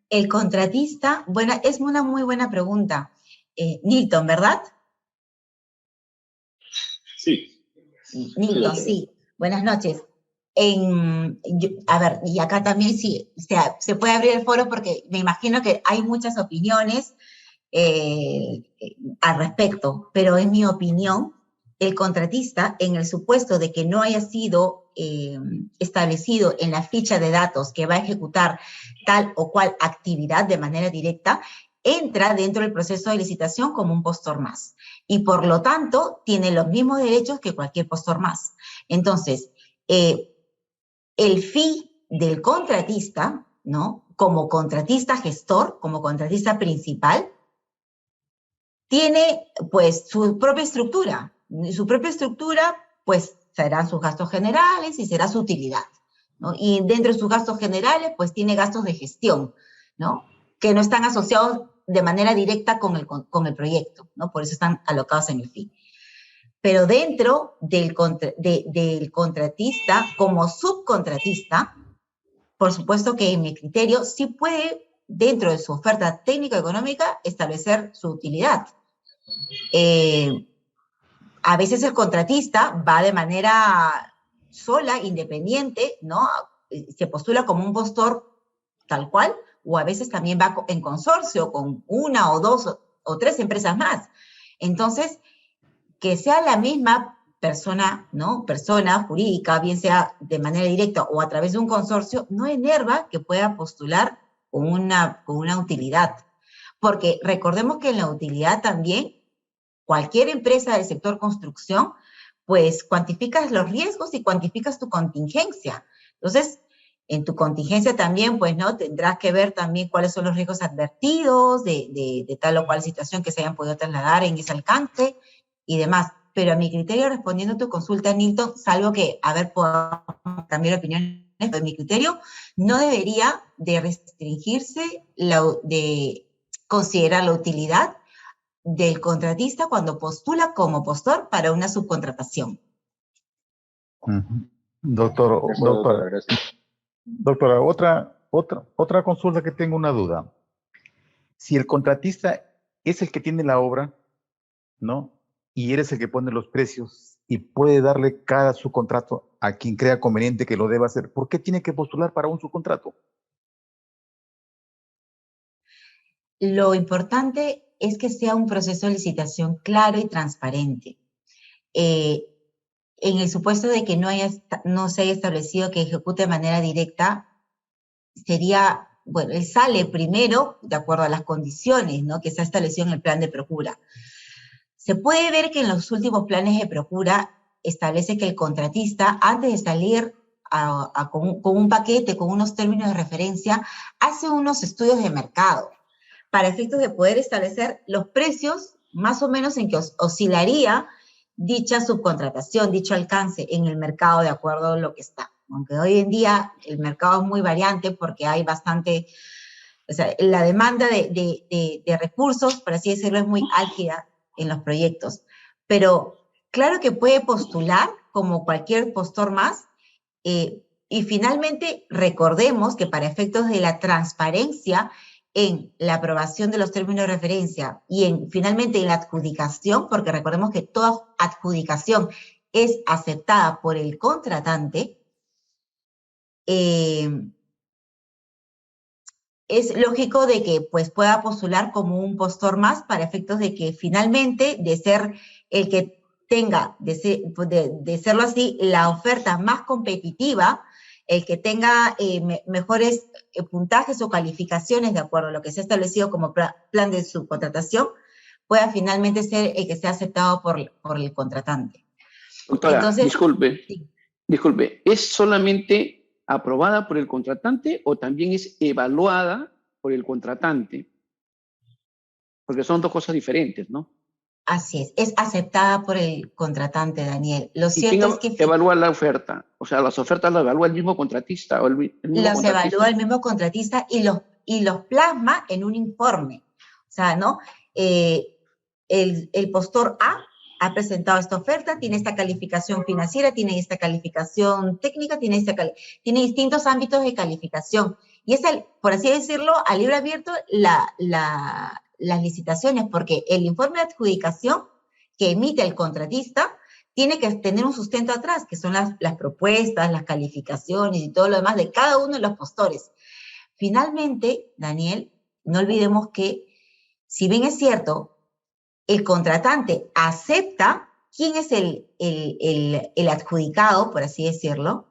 El contratista, bueno, es una muy buena pregunta. Nilton, ¿verdad? Sí. Nilton, sí. Buenas noches. A ver, y acá también sí, se puede abrir el foro porque me imagino que hay muchas opiniones al respecto, pero en mi opinión, el contratista, en el supuesto de que no haya sido establecido en la ficha de datos que va a ejecutar tal o cual actividad de manera directa, entra dentro del proceso de licitación como un postor más. Y por lo tanto, tiene los mismos derechos que cualquier postor más. Entonces, el fee del contratista, ¿no? Como contratista gestor, como contratista principal, tiene pues su propia estructura. Su propia estructura pues serán sus gastos generales y será su utilidad, ¿no? Y dentro de sus gastos generales pues tiene gastos de gestión, ¿no? Que no están asociados de manera directa con el proyecto, ¿no? Por eso están alocados en el fee. Pero dentro del contratista, como subcontratista, por supuesto que en mi criterio sí puede, dentro de su oferta técnico-económica, establecer su utilidad. A veces el contratista va de manera sola, independiente, ¿no? Se postula como un postor tal cual, o a veces también va en consorcio con una o dos o tres empresas más. Entonces, que sea la misma persona, ¿no? Persona jurídica, bien sea de manera directa o a través de un consorcio, no enerva que pueda postular con una utilidad. Porque recordemos que en la utilidad también, cualquier empresa del sector construcción, pues cuantificas los riesgos y cuantificas tu contingencia. Entonces, en tu contingencia también, pues, ¿no? Tendrás que ver también cuáles son los riesgos advertidos de tal o cual situación que se hayan podido trasladar en ese alcance y demás. Pero a mi criterio, respondiendo a tu consulta, Nilton, salvo que, a ver, podamos cambiar de opinión, pero en mi criterio, no debería de restringirse de considerar la utilidad del contratista cuando postula como postor para una subcontratación. Doctora, otra consulta que tengo una duda. Si el contratista es el que tiene la obra, ¿no? Y eres el que pone los precios y puede darle cada subcontrato a quien crea conveniente que lo deba hacer, ¿por qué tiene que postular para un subcontrato? Lo importante es que sea un proceso de licitación claro y transparente. En el supuesto de que no se haya establecido que ejecute de manera directa, sería, bueno, él sale primero de acuerdo a las condiciones, ¿no? Que se ha establecido en el plan de procura. Se puede ver que en los últimos planes de procura establece que el contratista, antes de salir con un paquete, con unos términos de referencia, hace unos estudios de mercado para efectos de poder establecer los precios más o menos en que oscilaría dicha subcontratación, dicho alcance en el mercado de acuerdo a lo que está. Aunque hoy en día el mercado es muy variante porque hay bastante, o sea, la demanda de recursos, por así decirlo, es muy álgida en los proyectos. Pero claro que puede postular como cualquier postor más. Y finalmente, recordemos que para efectos de la transparencia en la aprobación de los términos de referencia y finalmente en la adjudicación, porque recordemos que toda adjudicación es aceptada por el contratante, es lógico de que pues, pueda postular como un postor más para efectos de que finalmente, de ser el que tenga, de serlo así, la oferta más competitiva, el que tenga mejores puntajes o calificaciones de acuerdo a lo que se ha establecido como plan de subcontratación, pueda finalmente ser el que sea aceptado por el contratante. Doctora, Entonces, disculpe, ¿es solamente aprobada por el contratante o también es evaluada por el contratante? Porque son dos cosas diferentes, ¿no? Así es aceptada por el contratante, Daniel. Lo ¿Y cierto quién es que evalúa la oferta? O sea, las ofertas las evalúa el mismo contratista o el mismo los contratista. evalúa el mismo contratista y los plasma en un informe. O sea, ¿no? El postor A ha presentado esta oferta, tiene esta calificación financiera, tiene esta calificación técnica, tiene distintos ámbitos de calificación. Y es, por así decirlo, a libre abierto las licitaciones, porque el informe de adjudicación que emite el contratista tiene que tener un sustento atrás, que son las propuestas, las calificaciones y todo lo demás de cada uno de los postores. Finalmente, Daniel, no olvidemos que, si bien es cierto, el contratante acepta quién es el adjudicado, por así decirlo,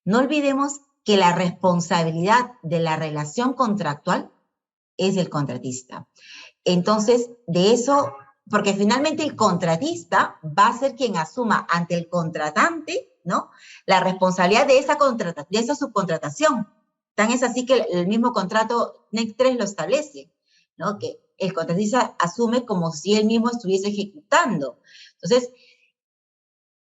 no olvidemos que la responsabilidad de la relación contractual es del contratista. Entonces, de eso, porque finalmente el contratista va a ser quien asuma ante el contratante, ¿no?, la responsabilidad de esa subcontratación. Tan es así que el mismo contrato NEC 3 lo establece, ¿no?, que el contratista asume como si él mismo estuviese ejecutando. Entonces,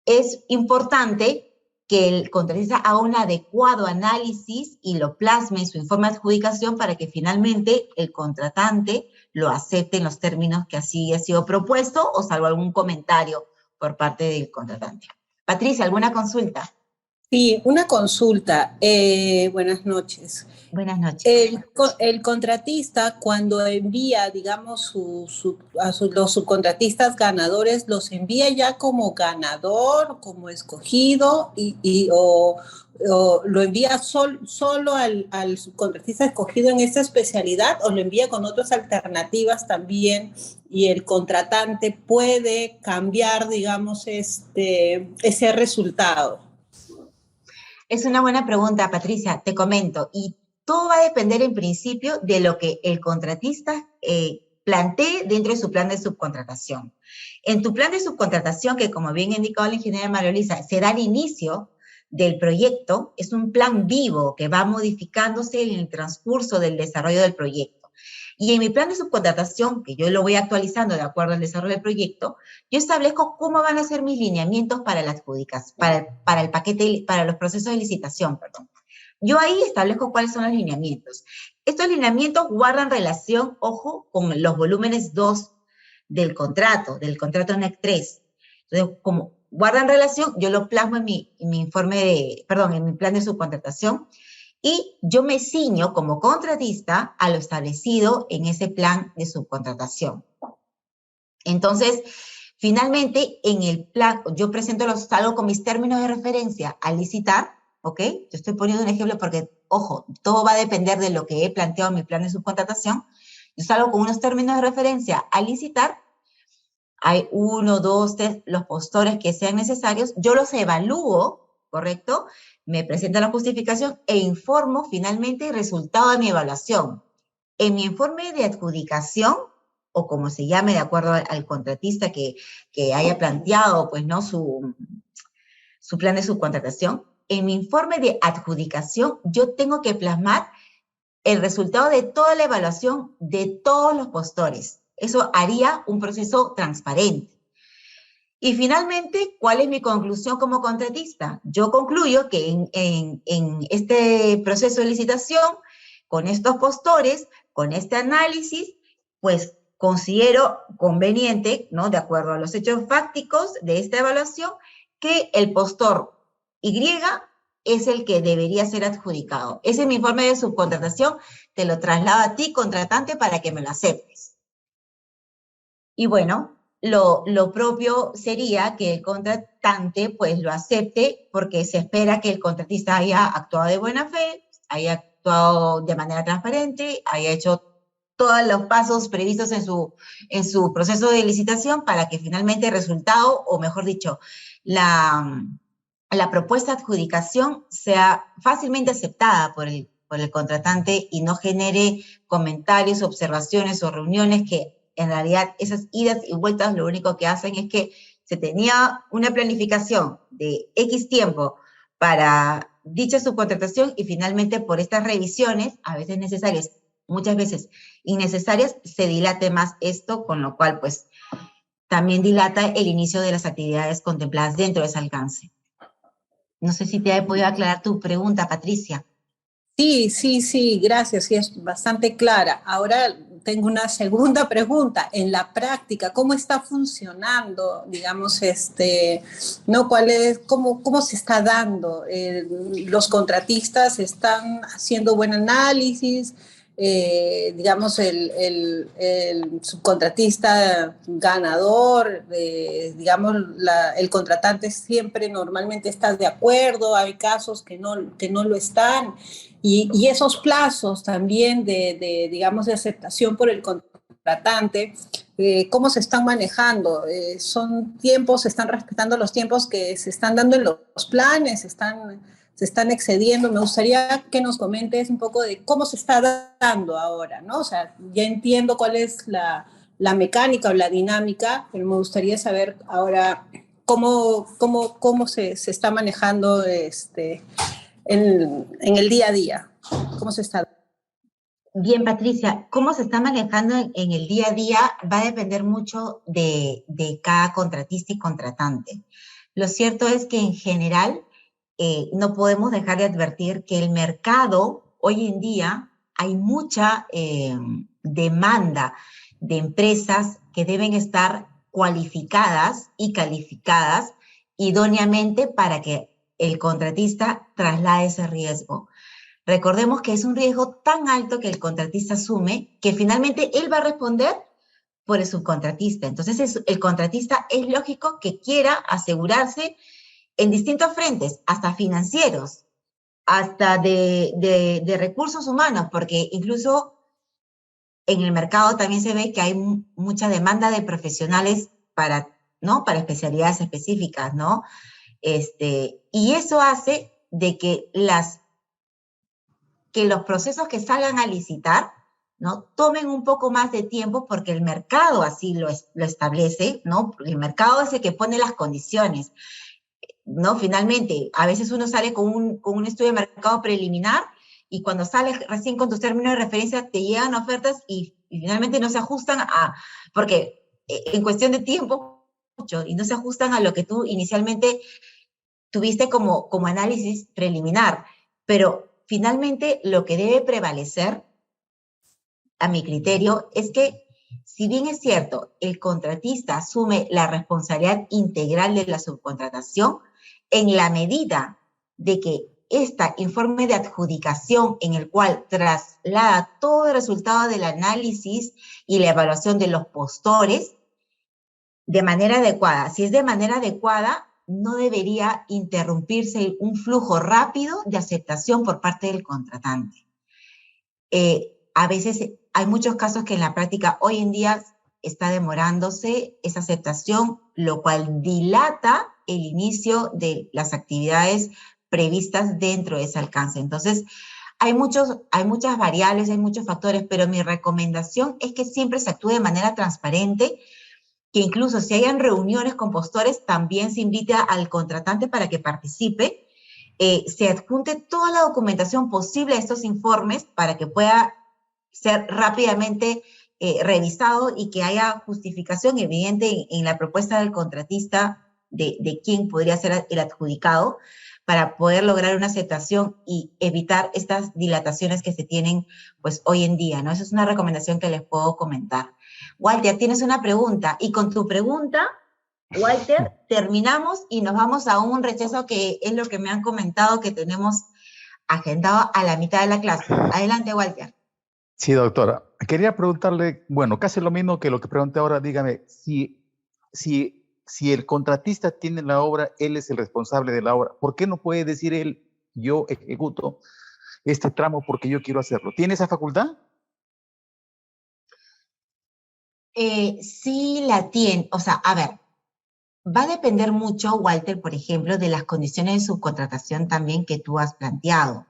es importante que el contratista haga un adecuado análisis y lo plasme en su informe de adjudicación para que finalmente el contratante lo acepte en los términos que así ha sido propuesto o salvo algún comentario por parte del contratante. Patricia, ¿alguna consulta? Sí, una consulta. Buenas noches. Buenas noches. El contratista, cuando envía, digamos, los subcontratistas ganadores, ¿los envía ya como ganador, como escogido, o lo envía solo al subcontratista escogido en esta especialidad, o lo envía con otras alternativas también, y el contratante puede cambiar, digamos, ese resultado? Es una buena pregunta, Patricia, te comento, y todo va a depender en principio de lo que el contratista plantee dentro de su plan de subcontratación. En tu plan de subcontratación, que como bien ha indicado la ingeniera María Luisa, se da al inicio del proyecto, es un plan vivo que va modificándose en el transcurso del desarrollo del proyecto. Y en mi plan de subcontratación, que yo lo voy actualizando de acuerdo al desarrollo del proyecto, yo establezco cómo van a ser mis lineamientos para las adjudicaciones, para el paquete, para los procesos de licitación, perdón. Yo ahí establezco cuáles son los lineamientos. Estos lineamientos guardan relación, ojo, con los volúmenes 2 del contrato NEC 3. Entonces, como guardan relación, yo lo plasmo en mi informe en mi plan de subcontratación, y yo me ciño como contratista a lo establecido en ese plan de subcontratación. Entonces, finalmente, en el plan, yo salgo con mis términos de referencia al licitar, ¿ok? Yo estoy poniendo un ejemplo porque, ojo, todo va a depender de lo que he planteado en mi plan de subcontratación. Yo salgo con unos términos de referencia al licitar. Hay 1, 2, 3, los postores que sean necesarios. Yo los evalúo, ¿correcto? Me presenta la justificación e informo finalmente el resultado de mi evaluación. En mi informe de adjudicación, o como se llame de acuerdo al contratista que haya planteado, pues, ¿no?, su plan de subcontratación, en mi informe de adjudicación yo tengo que plasmar el resultado de toda la evaluación de todos los postores. Eso haría un proceso transparente. Y finalmente, ¿cuál es mi conclusión como contratista? Yo concluyo que en este proceso de licitación, con estos postores, con este análisis, pues considero conveniente, ¿no?, de acuerdo a los hechos fácticos de esta evaluación, que el postor Y es el que debería ser adjudicado. Ese es mi informe de subcontratación, te lo traslado a ti, contratante, para que me lo aceptes. Y bueno, lo propio sería que el contratante pues lo acepte, porque se espera que el contratista haya actuado de buena fe, haya actuado de manera transparente, haya hecho todos los pasos previstos en su proceso de licitación para que finalmente el resultado, o mejor dicho, la propuesta de adjudicación sea fácilmente aceptada por el contratante y no genere comentarios, observaciones o reuniones que en realidad esas idas y vueltas lo único que hacen es que se tenía una planificación de X tiempo para dicha subcontratación y finalmente por estas revisiones, a veces necesarias, muchas veces innecesarias, se dilate más esto, con lo cual pues también dilata el inicio de las actividades contempladas dentro de ese alcance. No sé si te he podido aclarar tu pregunta, Patricia. Sí, gracias, sí, es bastante clara. Ahora tengo una segunda pregunta. En la práctica, ¿cómo está funcionando, digamos, no, cómo se está dando? ¿Los contratistas están haciendo buen análisis? Digamos, el subcontratista ganador, digamos, el contratante siempre normalmente está de acuerdo, hay casos que no lo están, y esos plazos también digamos, de aceptación por el contratante, ¿cómo se están manejando? ¿Son tiempos, se están respetando los tiempos que se están dando en los planes, se están excediendo? Me gustaría que nos comentes un poco de cómo se está dando ahora, ¿no? O sea, ya entiendo cuál es la mecánica o la dinámica, pero me gustaría saber ahora cómo se está manejando en el día a día. ¿Cómo se está dando? Bien, Patricia, cómo se está manejando en el día a día va a depender mucho de cada contratista y contratante. Lo cierto es que en general no podemos dejar de advertir que el mercado, hoy en día, hay mucha demanda de empresas que deben estar cualificadas y calificadas idóneamente para que el contratista traslade ese riesgo. Recordemos que es un riesgo tan alto que el contratista asume que finalmente él va a responder por el subcontratista. Entonces, el contratista es lógico que quiera asegurarse en distintos frentes, hasta financieros, hasta de recursos humanos, porque incluso en el mercado también se ve que hay mucha demanda de profesionales para especialidades específicas, ¿no? Y eso hace de que los procesos que salgan a licitar, ¿no?, tomen un poco más de tiempo porque el mercado así lo establece, ¿no? Porque el mercado es el que pone las condiciones, ¿no? Finalmente, a veces uno sale con un estudio de mercado preliminar y cuando sales recién con tus términos de referencia te llegan ofertas y finalmente no se ajustan porque en cuestión de tiempo, y no se ajustan a lo que tú inicialmente tuviste como análisis preliminar. Pero finalmente lo que debe prevalecer, a mi criterio, es que si bien es cierto, el contratista asume la responsabilidad integral de la subcontratación, en la medida de que este informe de adjudicación en el cual traslada todo el resultado del análisis y la evaluación de los postores de manera adecuada. Si es de manera adecuada, no debería interrumpirse un flujo rápido de aceptación por parte del contratante. A veces hay muchos casos que en la práctica hoy en día está demorándose esa aceptación, lo cual dilata el inicio de las actividades previstas dentro de ese alcance. Entonces, hay muchas variables, hay muchos factores, pero mi recomendación es que siempre se actúe de manera transparente, que incluso si hayan reuniones con postores, también se invite al contratante para que participe, se adjunte toda la documentación posible a estos informes para que pueda ser rápidamente revisado y que haya justificación evidente en la propuesta del contratista de quién podría ser el adjudicado para poder lograr una aceptación y evitar estas dilataciones que se tienen pues hoy en día, ¿no? Esa es una recomendación que les puedo comentar. Walter, tienes una pregunta y con tu pregunta, Walter, terminamos y nos vamos a un receso que es lo que me han comentado que tenemos agendado a la mitad de la clase. Adelante, Walter. Sí, doctora. Quería preguntarle, bueno, casi lo mismo que lo que pregunté ahora. Dígame, si el contratista tiene la obra, él es el responsable de la obra, ¿por qué no puede decir él, yo ejecuto este tramo porque yo quiero hacerlo? ¿Tiene esa facultad? Sí la tiene. O sea, a ver, va a depender mucho, Walter, por ejemplo, de las condiciones de subcontratación también que tú has planteado.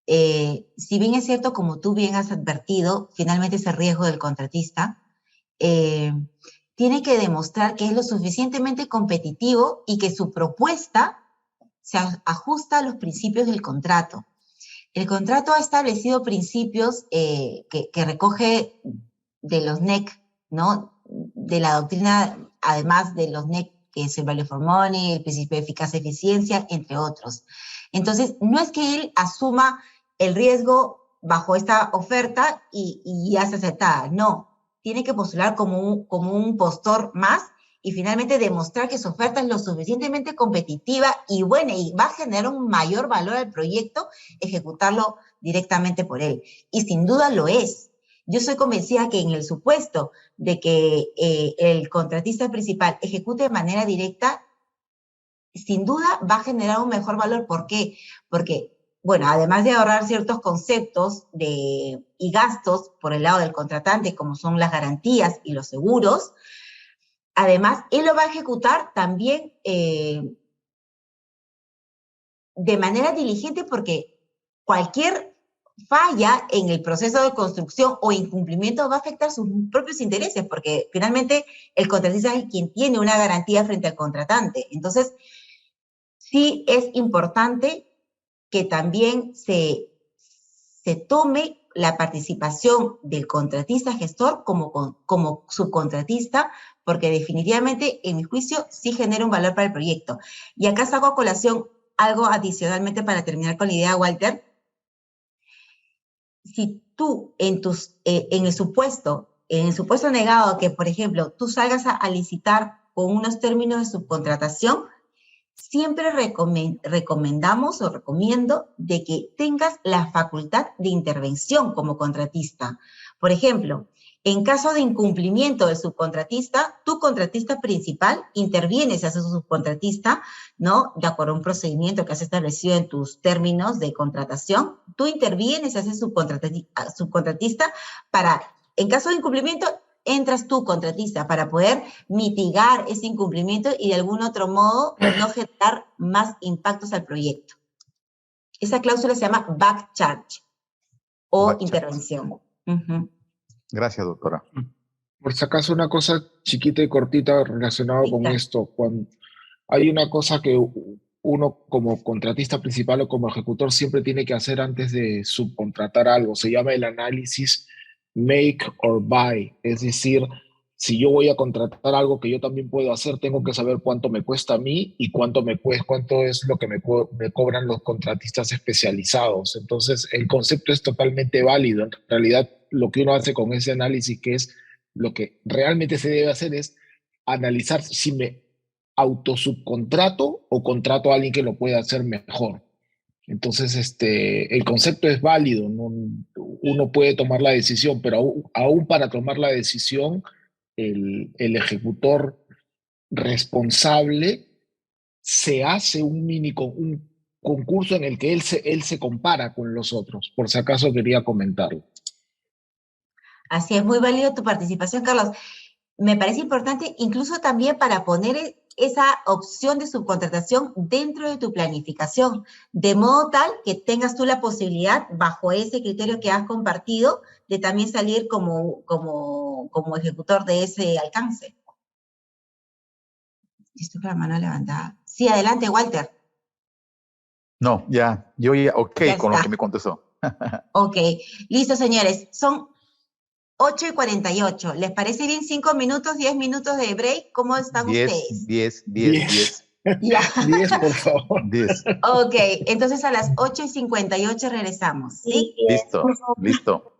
Si bien es cierto, como tú bien has advertido, finalmente es el riesgo del contratista tiene que demostrar que es lo suficientemente competitivo y que su propuesta se ajusta a los principios del contrato. El contrato ha establecido principios que recoge de los NEC, ¿no? De la doctrina, además de los NEC, que es el value for money, el principio de eficacia y eficiencia, entre otros. Entonces, no es que él asuma el riesgo bajo esta oferta y ya se aceptada, no. Tiene que postular como un postor más y finalmente demostrar que su oferta es lo suficientemente competitiva y buena y va a generar un mayor valor al proyecto, ejecutarlo directamente por él. Y sin duda lo es. Yo soy convencida que en el supuesto de que el contratista principal ejecute de manera directa, sin duda va a generar un mejor valor. ¿Por qué? Porque, bueno, además de ahorrar ciertos conceptos y gastos por el lado del contratante, como son las garantías y los seguros, además, él lo va a ejecutar también de manera diligente porque cualquier falla en el proceso de construcción o incumplimiento va a afectar sus propios intereses, porque finalmente el contratista es quien tiene una garantía frente al contratante. Entonces, sí es importante que también se tome la participación del contratista gestor como subcontratista, porque definitivamente, en mi juicio, sí genera un valor para el proyecto. Y acá saco a colación algo adicionalmente para terminar con la idea, Walter. Si tú en el supuesto negado que, por ejemplo, tú salgas a licitar con unos términos de subcontratación, siempre recomendamos o recomiendo de que tengas la facultad de intervención como contratista. Por ejemplo, en caso de incumplimiento del subcontratista, tu contratista principal interviene si haces un subcontratista, ¿no? De acuerdo a un procedimiento que has establecido en tus términos de contratación, tú intervienes si haces subcontratista para, en caso de incumplimiento, entras tú, contratista, para poder mitigar ese incumplimiento y de algún otro modo no generar más impactos al proyecto. Esa cláusula se llama back charge o intervención. Gracias, doctora. Por si acaso, una cosa chiquita y cortita relacionada con esto. Cuando hay una cosa que uno como contratista principal o como ejecutor siempre tiene que hacer antes de subcontratar algo. Se llama el análisis make or buy. Es decir, si yo voy a contratar algo que yo también puedo hacer, tengo que saber cuánto me cuesta a mí y cuánto es lo que me cobran los contratistas especializados. Entonces, el concepto es totalmente válido. En realidad, lo que uno hace con ese análisis, que es lo que realmente se debe hacer, es analizar si me autosubcontrato o contrato a alguien que lo pueda hacer mejor. Entonces, el concepto es válido, ¿no? Uno puede tomar la decisión, pero aún para tomar la decisión, el ejecutor responsable se hace un concurso en el que él se compara con los otros. Por si acaso quería comentarlo. Así es, muy válido tu participación, Carlos. Me parece importante incluso también para poner esa opción de subcontratación dentro de tu planificación, de modo tal que tengas tú la posibilidad, bajo ese criterio que has compartido, de también salir como ejecutor de ese alcance. Estoy con la mano levantada. Sí, adelante, Walter. No, ya, yo ya, ok, ya con lo que me contestó. Ok, listo, señores. Son 8:48. ¿Les parece bien 5 minutos, 10 minutos de break? ¿Cómo están ustedes? 10. Ya. 10, por favor. 10. Ok, entonces a las 8:58 regresamos, ¿sí? Listo.